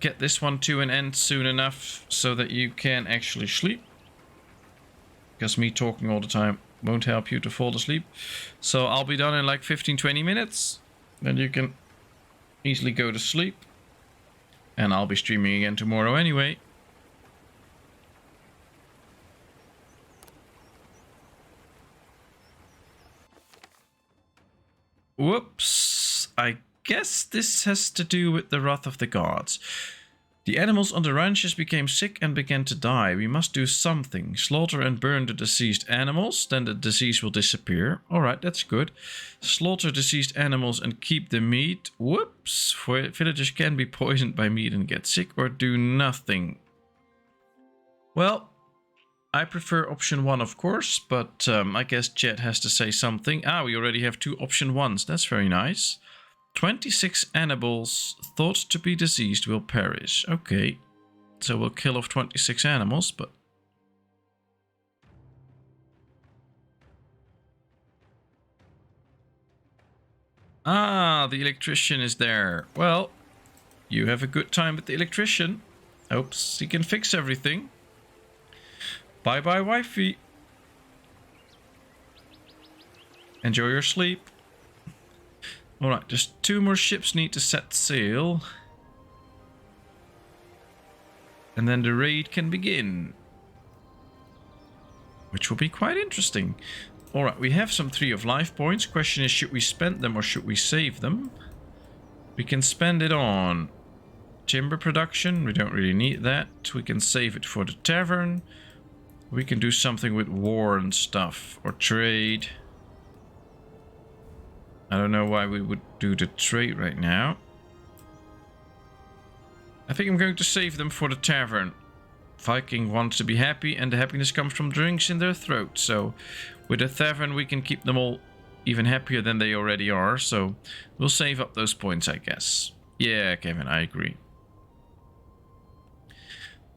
A: get this one to an end soon enough so that you can actually sleep. Because me talking all the time won't help you to fall asleep. So I'll be done in like 15-20 minutes. Then you can easily go to sleep. And I'll be streaming again tomorrow anyway. Whoops. I guess this has to do with the Wrath of the Gods. The animals on the ranches became sick and began to die. We must do something. Slaughter and burn the deceased animals, then the disease will disappear. Alright, that's good. Slaughter deceased animals and keep the meat. Whoops. Villagers can be poisoned by meat and get sick, or do nothing. Well, I prefer option 1, of course, but I guess chat has to say something. Ah, we already have 2 option 1s. That's very nice. 26 animals thought to be diseased will perish. Okay, so we'll kill off 26 animals, but... Ah, the electrician is there. Well, you have a good time with the electrician. Hopes he can fix everything. Bye-bye, wifey. Enjoy your sleep. Alright, just 2 more ships need to set sail. And then the raid can begin. Which will be quite interesting. Alright, we have some 3 of life points. Question is, should we spend them or should we save them? We can spend it on timber production. We don't really need that. We can save it for the tavern. We can do something with war and stuff. Or trade. I don't know why we would do the trade right now. I think I'm going to save them for the tavern. Viking wants to be happy, and the happiness comes from drinks in their throat. So with the tavern we can keep them all even happier than they already are. So we'll save up those points, I guess. Yeah, Kevin, I agree.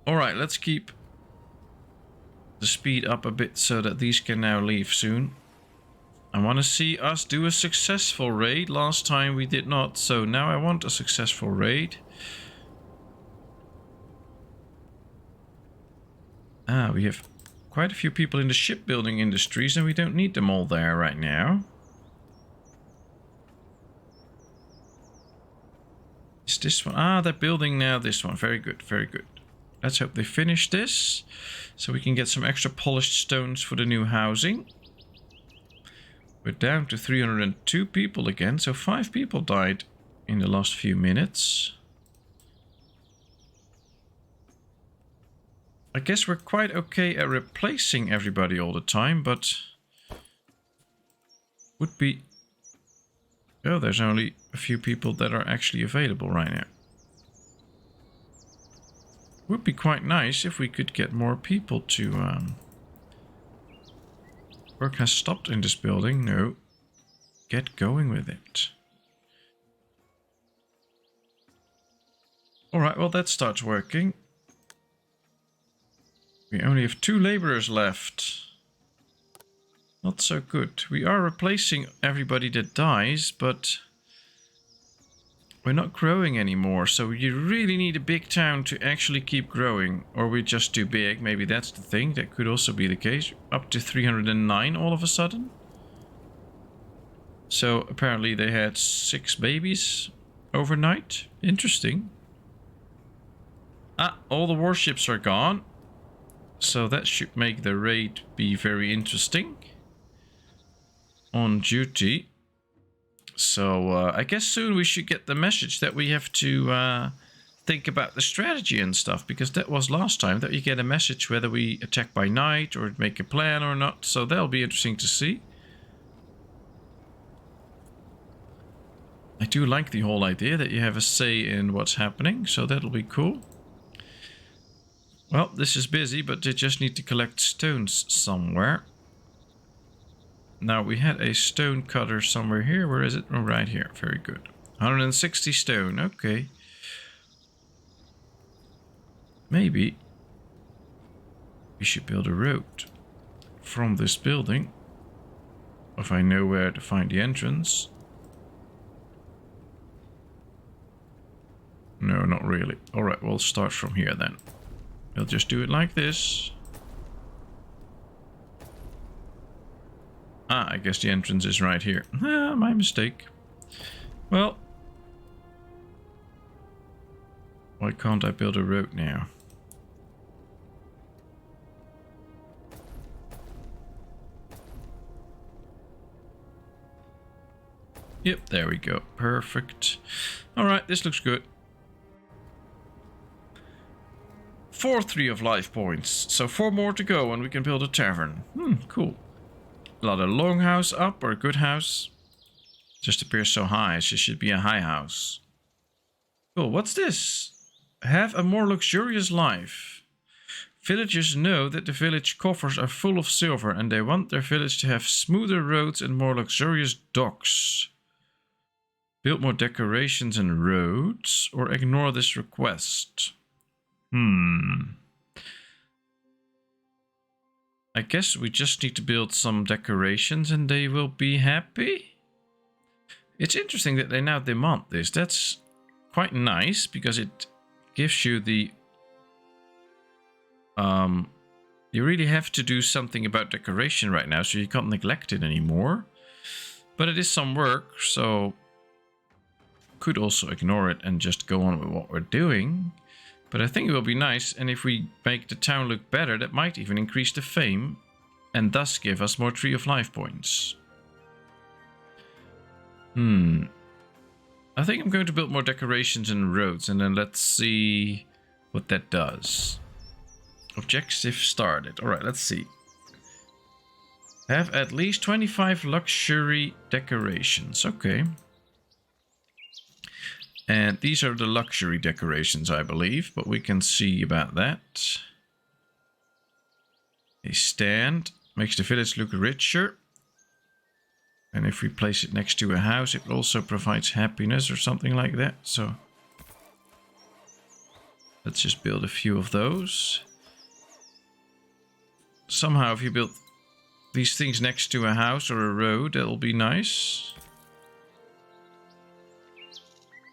A: Alright, let's keep the speed up a bit so that these can now leave soon. I want to see us do a successful raid. Last time we did not, so now I want a successful raid. Ah, we have quite a few people in the shipbuilding industries and we don't need them all there right now. Is this one? Ah, they're building now this one. Very good, very good. Let's hope they finish this so we can get some extra polished stones for the new housing. We're down to 302 people again, so 5 people died in the last few minutes. I guess we're quite okay at replacing everybody all the time, but would be... Oh, there's only a few people that are actually available right now. Would be quite nice if we could get more people to... Work has stopped in this building. No. Get going with it. Alright, well that starts working. We only have 2 laborers left. Not so good. We are replacing everybody that dies, but we're not growing anymore. So you really need a big town to actually keep growing. Or we're just too big. Maybe that's the thing. That could also be the case. Up to 309 all of a sudden. So apparently they had 6 babies overnight. Interesting. Ah, all the warships are gone. So that should make the raid be very interesting. On duty. So I guess soon we should get the message that we have to think about the strategy and stuff. Because that was last time that you get a message whether we attack by night or make a plan or not. So that'll be interesting to see. I do like the whole idea that you have a say in what's happening. So that'll be cool. Well, this is busy, but they just need to collect stones somewhere. Now, we had a stone cutter somewhere here. Where is it? Oh, right here. Very good. 160 stone. Okay. Maybe we should build a road from this building. If I know where to find the entrance. No, not really. Alright, we'll start from here then. We'll just do it like this. Ah, I guess the entrance is right here. Ah, my mistake. Well, why can't I build a road now? Yep, there we go. Perfect. Alright, this looks good. 4 3 of life points. So 4 more to go and we can build a tavern. Cool. A lot of longhouse up, or a good house. Just appears so high, so it should be a high house. Cool, what's this? Have a more luxurious life. Villagers know that the village coffers are full of silver and they want their village to have smoother roads and more luxurious docks. Build more decorations and roads, or ignore this request. I guess we just need to build some decorations and they will be happy. It's interesting that they now demand this. That's quite nice because it gives you the... you really have to do something about decoration right now, so you can't neglect it anymore. But it is some work, so... could also ignore it and just go on with what we're doing. But I think it will be nice, and if we make the town look better, that might even increase the fame and thus give us more Tree of Life points. I think I'm going to build more decorations and roads, and then let's see what that does. Objective started. Alright, let's see. Have at least 25 luxury decorations. Okay. And these are the luxury decorations, I believe, but we can see about that. A stand makes the village look richer. And if we place it next to a house, it also provides happiness or something like that. So let's just build a few of those. Somehow, if you build these things next to a house or a road, that'll be nice.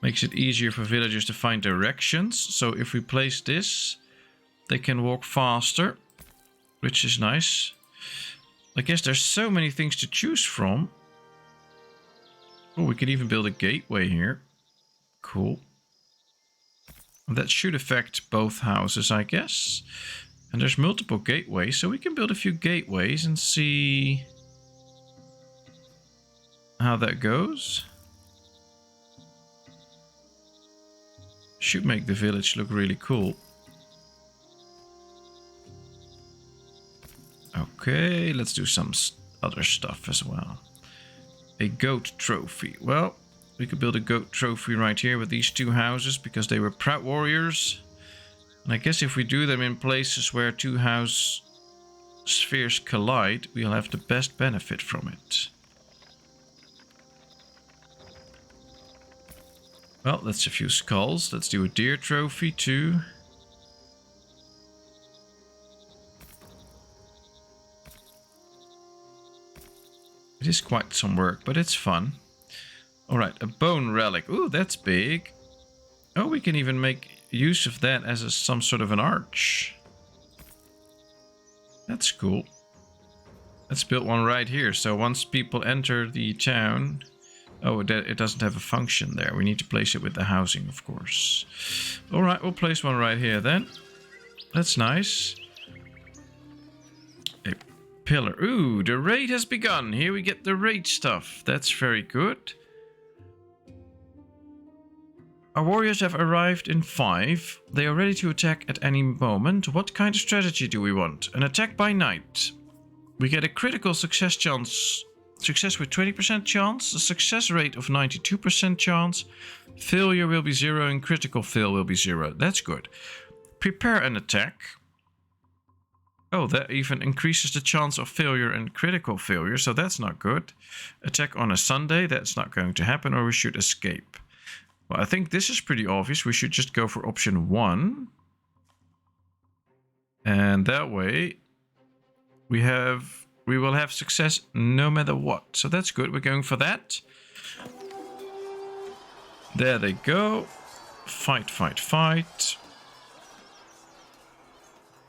A: Makes it easier for villagers to find directions. So if we place this, they can walk faster, which is nice. I guess there's so many things to choose from. Oh, we can even build a gateway here. Cool. That should affect both houses, I guess. And there's multiple gateways, so we can build a few gateways and see how that goes. Should make the village look really cool. Okay, let's do some other stuff as well. A goat trophy. Well, we could build a goat trophy right here with these two houses because they were proud warriors. And I guess if we do them in places where two house spheres collide, we'll have the best benefit from it. Well, that's a few skulls. Let's do a deer trophy too. It is quite some work, but it's fun. Alright, a bone relic. Ooh, that's big. Oh, we can even make use of that as some sort of an arch. That's cool. Let's build one right here. So once people enter the town... Oh, it doesn't have a function there. We need to place it with the housing, of course. Alright, we'll place one right here then. That's nice. A pillar. Ooh, the raid has begun. Here we get the raid stuff. That's very good. Our warriors have arrived in 5. They are ready to attack at any moment. What kind of strategy do we want? An attack by night. We get a critical success chance. Success with 20% chance, a success rate of 92% chance, failure will be 0 and critical fail will be 0. That's good. Prepare an attack. Oh, that even increases the chance of failure and critical failure, so that's not good. Attack on a Sunday, that's not going to happen, or we should escape. Well, I think this is pretty obvious. We should just go for option 1. And that way we will have success no matter what. So that's good. We're going for that. There they go. Fight, fight, fight.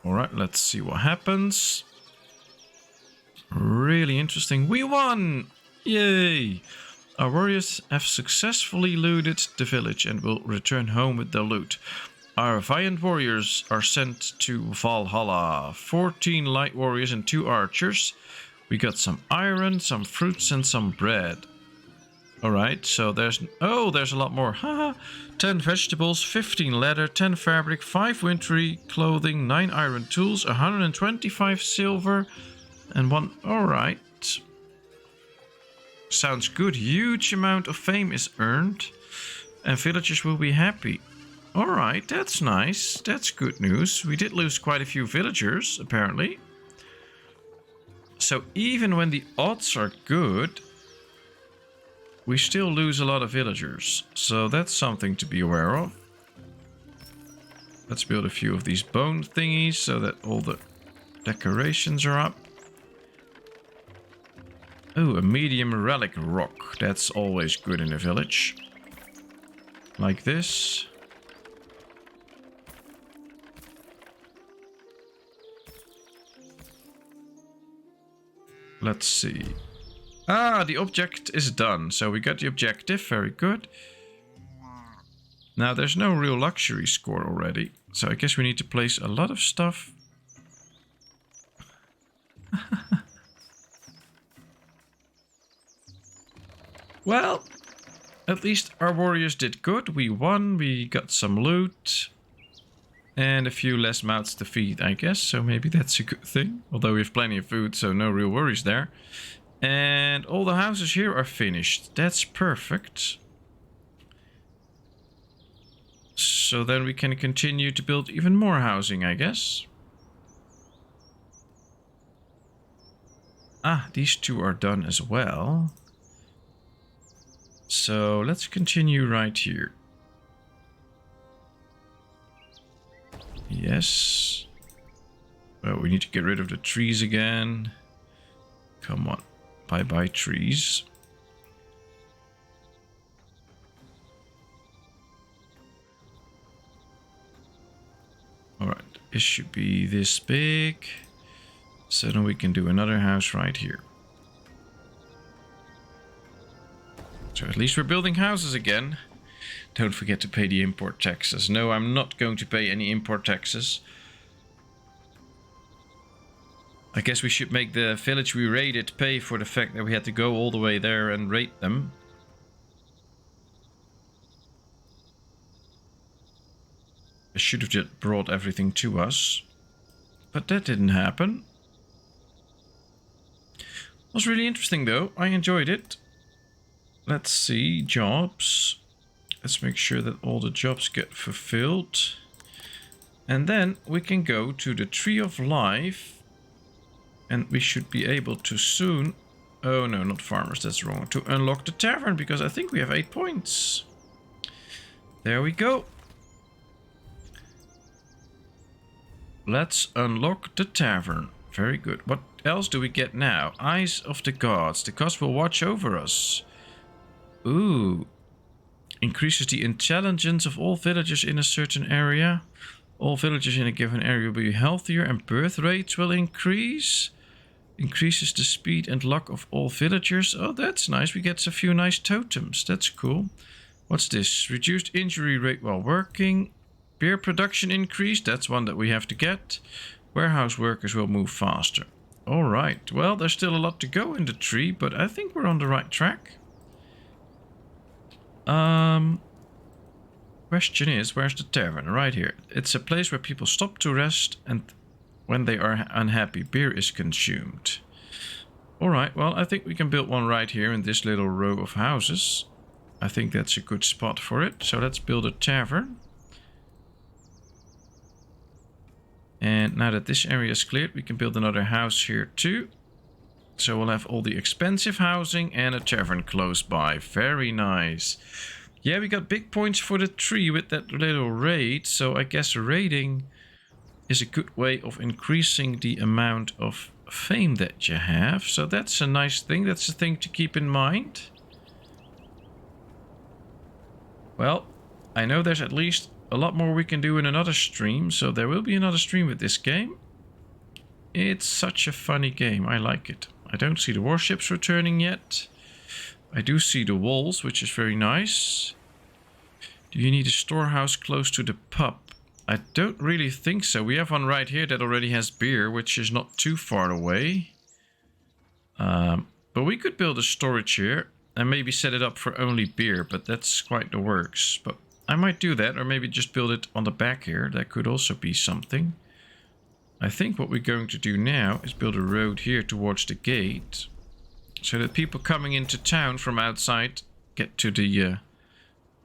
A: Alright, let's see what happens. Really interesting. We won! Yay! Our warriors have successfully looted the village and will return home with their loot. Our valiant warriors are sent to Valhalla. 14 light warriors and 2 archers. We got some iron, some fruits and some bread. Alright, so there's a lot more. Haha. 10 vegetables, 15 leather, 10 fabric, 5 wintry clothing, 9 iron tools, 125 silver, and 1. Alright. Sounds good. Huge amount of fame is earned, and villagers will be happy. Alright, that's nice. That's good news. We did lose quite a few villagers, apparently. So even when the odds are good, we still lose a lot of villagers. So that's something to be aware of. Let's build a few of these bone thingies so that all the decorations are up. Oh, a medium relic rock. That's always good in a village. Like this. Let's see. Ah, the object is done. So we got the objective. Very good. Now, there's no real luxury score already. So I guess we need to place a lot of stuff. Well, at least our warriors did good. We won. We got some loot. And a few less mouths to feed, I guess. So maybe that's a good thing. Although we have plenty of food, so no real worries there. And all the houses here are finished. That's perfect. So then we can continue to build even more housing, I guess. Ah, these two are done as well. So let's continue right here. Yes. Well, we need to get rid of the trees again. Come on. Bye-bye trees. Alright, this should be this big. So then we can do another house right here. So at least we're building houses again. Don't forget to pay the import taxes. No, I'm not going to pay any import taxes. I guess we should make the village we raided pay for the fact that we had to go all the way there and raid them. They should have just brought everything to us. But that didn't happen. It was really interesting though. I enjoyed it. Let's see. Jobs. Let's make sure that all the jobs get fulfilled. And then we can go to the Tree of Life. And we should be able to soon... Oh no, not farmers, that's wrong. To unlock the tavern, because I think we have 8 points. There we go. Let's unlock the tavern. Very good. What else do we get now? Eyes of the Gods. The gods will watch over us. Ooh. Increases the intelligence of all villagers in a certain area. All villagers in a given area will be healthier and birth rates will increase. Increases the speed and luck of all villagers. Oh, that's nice. We get a few nice totems. That's cool. What's this? Reduced injury rate while working. Beer production increase. That's one that we have to get. Warehouse workers will move faster. Alright. Well, there's still a lot to go in the tree, but I think we're on the right track. Question is, where's the tavern? Right here. It's a place where people stop to rest, and when they are unhappy, beer is consumed. Alright, well, I think we can build one right here in this little row of houses. I think that's a good spot for it. So let's build a tavern. And now that this area is cleared, we can build another house here too. So we'll have all the expensive housing and a tavern close by. Very nice. Yeah, we got big points for the tree with that little raid. So I guess raiding is a good way of increasing the amount of fame that you have. So that's a nice thing. That's a thing to keep in mind. Well, I know there's at least a lot more we can do in another stream. So there will be another stream with this game. It's such a funny game. I like it. I don't see the warships returning yet. I do see the walls, which is very nice. Do you need a storehouse close to the pub? I don't really think so. We have one right here that already has beer, which is not too far away. But we could build a storage here. And maybe set it up for only beer, but that's quite the works. But I might do that, or maybe just build it on the back here. That could also be something. I think what we're going to do now is build a road here towards the gate, so that people coming into town from outside get to the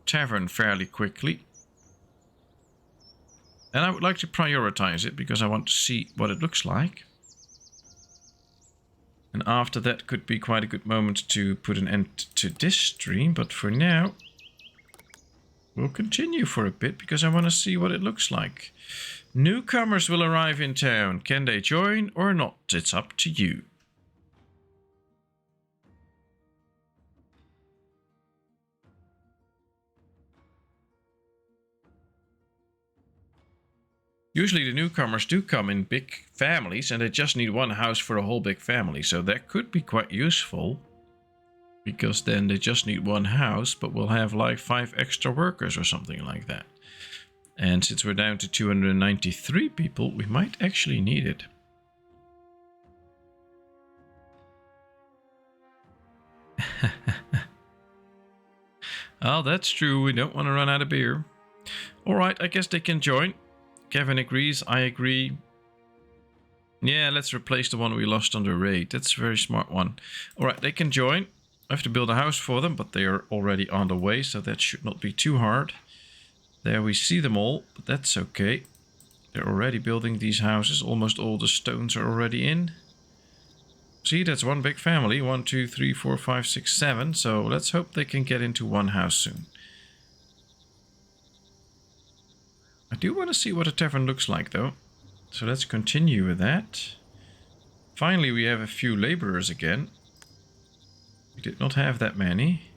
A: tavern fairly quickly. And I would like to prioritize it because I want to see what it looks like. And after that could be quite a good moment to put an end to this stream. But for now, we'll continue for a bit because I want to see what it looks like. Newcomers will arrive in town. Can they join or not? It's up to you. Usually the newcomers do come in big families and they just need one house for a whole big family. So that could be quite useful. Because then they just need one house, but we'll have like 5 extra workers or something like that. And since we're down to 293 people, we might actually need it. Oh, that's true. We don't want to run out of beer. Alright, I guess they can join. Kevin agrees. I agree. Yeah, let's replace the one we lost on the raid. That's a very smart one. Alright, they can join. I have to build a house for them, but they are already on the way, so that should not be too hard. There we see them all, but that's okay. They're already building these houses. Almost all the stones are already in. See, that's one big family. 1, 2, 3, 4, 5, 6, 7. So let's hope they can get into one house soon. I do want to see what a tavern looks like, though. So let's continue with that. Finally, we have a few laborers again. We did not have that many.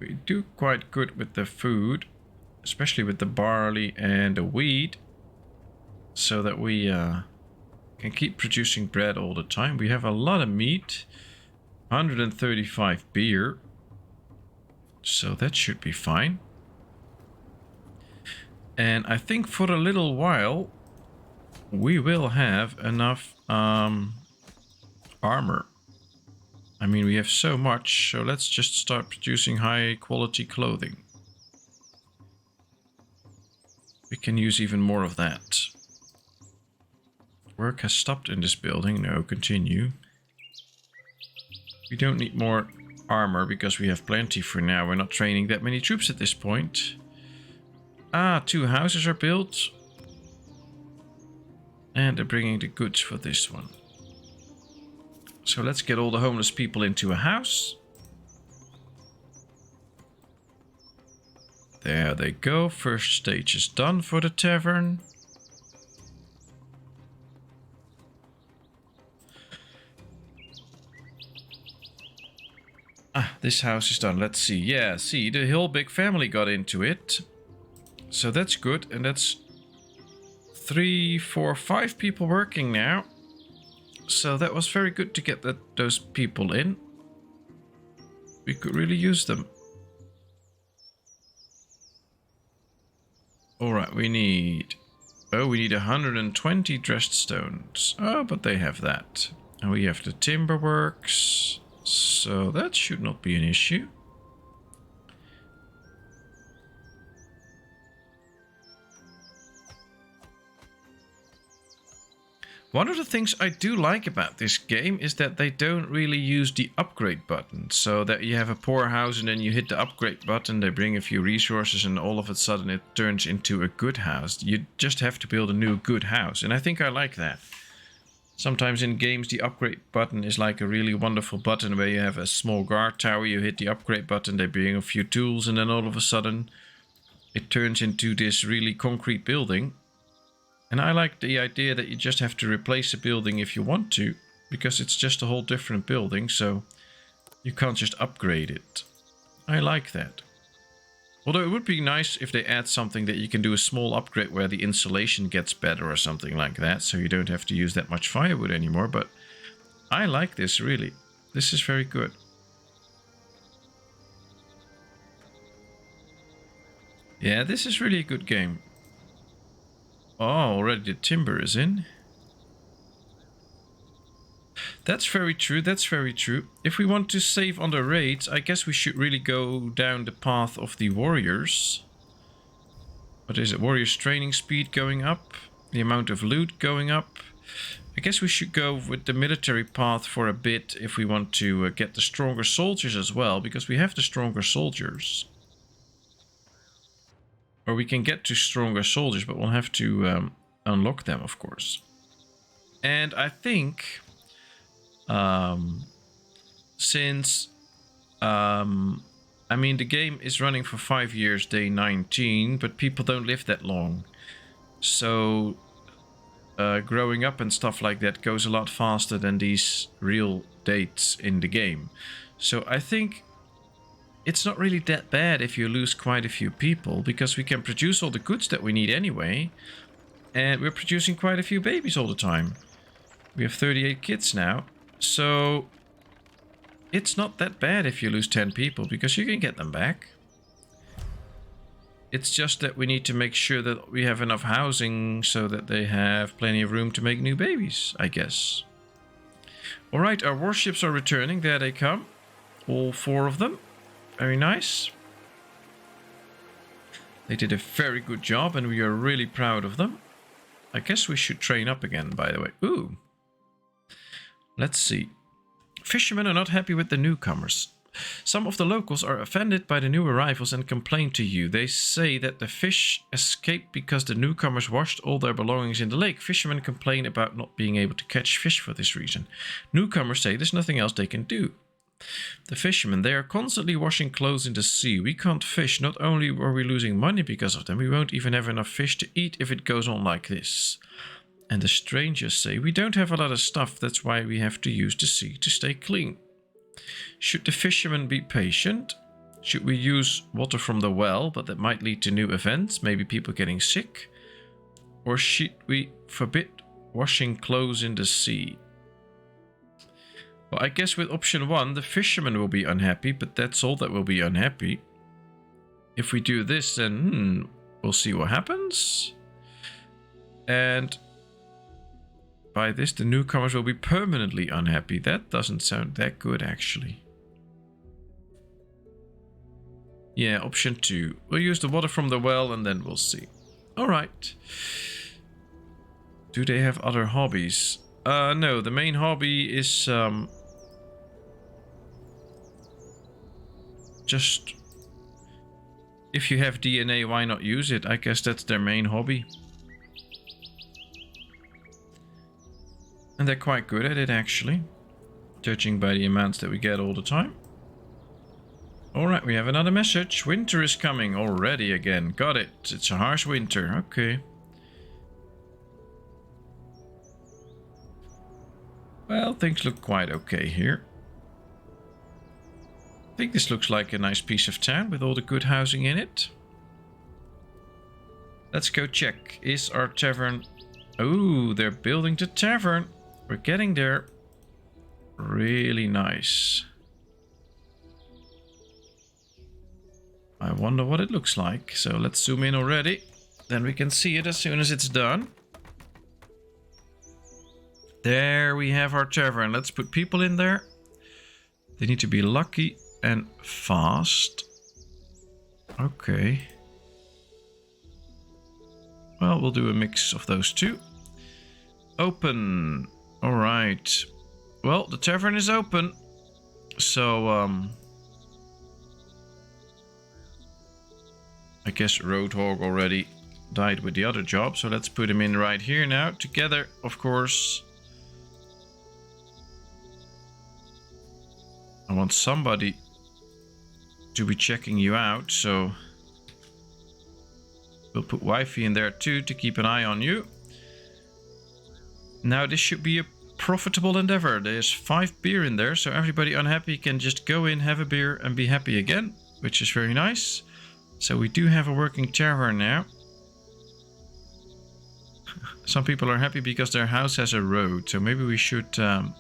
A: We do quite good with the food, especially with the barley and the wheat, so that we can keep producing bread all the time. We have a lot of meat, 135 beer, so that should be fine. And I think for a little while we will have enough armor. I mean, we have so much, so let's just start producing high quality clothing. We can use even more of that. Work has stopped in this building. No, continue. We don't need more armor because we have plenty for now. We're not training that many troops at this point. Ah, 2 houses are built. And they're bringing the goods for this one. So let's get all the homeless people into a house. There they go. First stage is done for the tavern. Ah, this house is done. Let's see. Yeah, see, the whole big family got into it. So that's good. And that's 3, 4, 5 people working now. So that was very good to get those people in. We could really use them. Alright, we need 120 dressed stones. Oh, but they have that. And we have the timber works. So that should not be an issue. One of the things I do like about this game is that they don't really use the upgrade button. So that you have a poor house and then you hit the upgrade button, they bring a few resources and all of a sudden it turns into a good house. You just have to build a new good house. And I think I like that. Sometimes in games the upgrade button is like a really wonderful button where you have a small guard tower, you hit the upgrade button, they bring a few tools and then all of a sudden it turns into this really concrete building. And I like the idea that you just have to replace a building if you want to, because it's just a whole different building, so you can't just upgrade it. I like that. Although it would be nice if they add something that you can do a small upgrade where the insulation gets better or something like that, so you don't have to use that much firewood anymore, but I like this really. This is very good. Yeah, this is really a good game. Oh, already the timber is in. That's very true, that's very true. If we want to save on the raids, I guess we should really go down the path of the warriors. What is it? Warriors training speed going up, the amount of loot going up. I guess we should go with the military path for a bit if we want to get the stronger soldiers as well, because we have the stronger soldiers. Or we can get to stronger soldiers, but we'll have to unlock them, of course. And I think... since I mean the game is running for 5 years, day 19, but people don't live that long, so growing up and stuff like that goes a lot faster than these real dates in the game. So I think it's not really that bad if you lose quite a few people, because we can produce all the goods that we need anyway, and we're producing quite a few babies all the time. We have 38 kids now. So it's not that bad if you lose 10 people, because you can get them back. It's just that we need to make sure that we have enough housing so that they have plenty of room to make new babies, I guess. Alright, our warships are returning. There they come. All 4 of them. Very nice. They did a very good job and we are really proud of them. I guess we should train up again, by the way. Ooh. Let's see. Fishermen are not happy with the newcomers. Some of the locals are offended by the new arrivals and complain to you. They say that the fish escaped because the newcomers washed all their belongings in the lake. Fishermen complain about not being able to catch fish for this reason. Newcomers say there's nothing else they can do. The fishermen, they are constantly washing clothes in the sea. We can't fish. Not only are we losing money because of them, we won't even have enough fish to eat if it goes on like this. And the strangers say, we don't have a lot of stuff, that's why we have to use the sea to stay clean. Should the fishermen be patient? Should we use water from the well, but that might lead to new events, maybe people getting sick? Or should we forbid washing clothes in the sea? Well, I guess with option 1, the fishermen will be unhappy, but that's all that will be unhappy. If we do this, then we'll see what happens. And... by this, the newcomers will be permanently unhappy. That doesn't sound that good, actually. Yeah, option 2. We'll use the water from the well and then we'll see. Alright. Do they have other hobbies? No, the main hobby is... just... if you have DNA, why not use it? I guess that's their main hobby. And they're quite good at it, actually, judging by the amounts that we get all the time. Alright, we have another message. Winter is coming already again. Got it. It's a harsh winter. Okay. Well, things look quite okay here. I think this looks like a nice piece of town with all the good housing in it. Let's go check. Is our tavern... oh, they're building the tavern. We're getting there. Really nice. I wonder what it looks like. So let's zoom in already. Then we can see it as soon as it's done. There we have our tavern. Let's put people in there. They need to be lucky and fast. Okay. Well, we'll do a mix of those two. Open. Alright. Well, the tavern is open. So, I guess Roadhog already died with the other job. So let's put him in right here now. Together, of course. I want somebody to be checking you out. So, we'll put Wifey in there too to keep an eye on you. Now this should be a profitable endeavor. There's 5 beer in there, so everybody unhappy can just go in, have a beer and be happy again, which is very nice. So we do have a working tavern now. Some people are happy because their house has a road, so maybe we should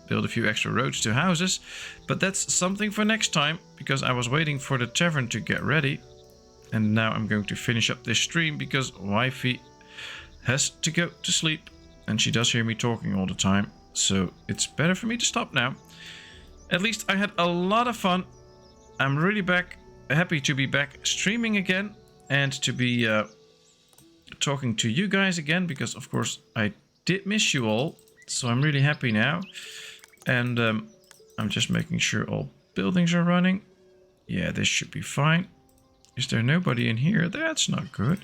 A: build a few extra roads to houses. But that's something for next time, because I was waiting for the tavern to get ready. And now I'm going to finish up this stream because Wifey has to go to sleep. And she does hear me talking all the time. So it's better for me to stop now. At least I had a lot of fun. I'm really happy to be back streaming again. And to be talking to you guys again. Because of course I did miss you all. So I'm really happy now. And I'm just making sure all buildings are running. Yeah, this should be fine. Is there nobody in here? That's not good.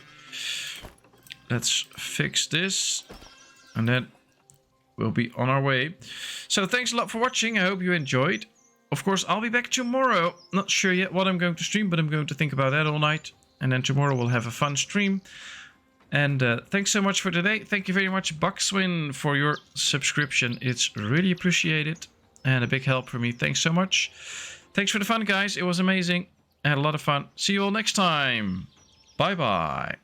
A: Let's fix this. And then we'll be on our way. So thanks a lot for watching. I hope you enjoyed. Of course, I'll be back tomorrow. Not sure yet what I'm going to stream, but I'm going to think about that all night. And then tomorrow we'll have a fun stream. And thanks so much for today. Thank you very much, Buckswin, for your subscription. It's really appreciated and a big help for me. Thanks so much. Thanks for the fun, guys. It was amazing. I had a lot of fun. See you all next time. Bye-bye.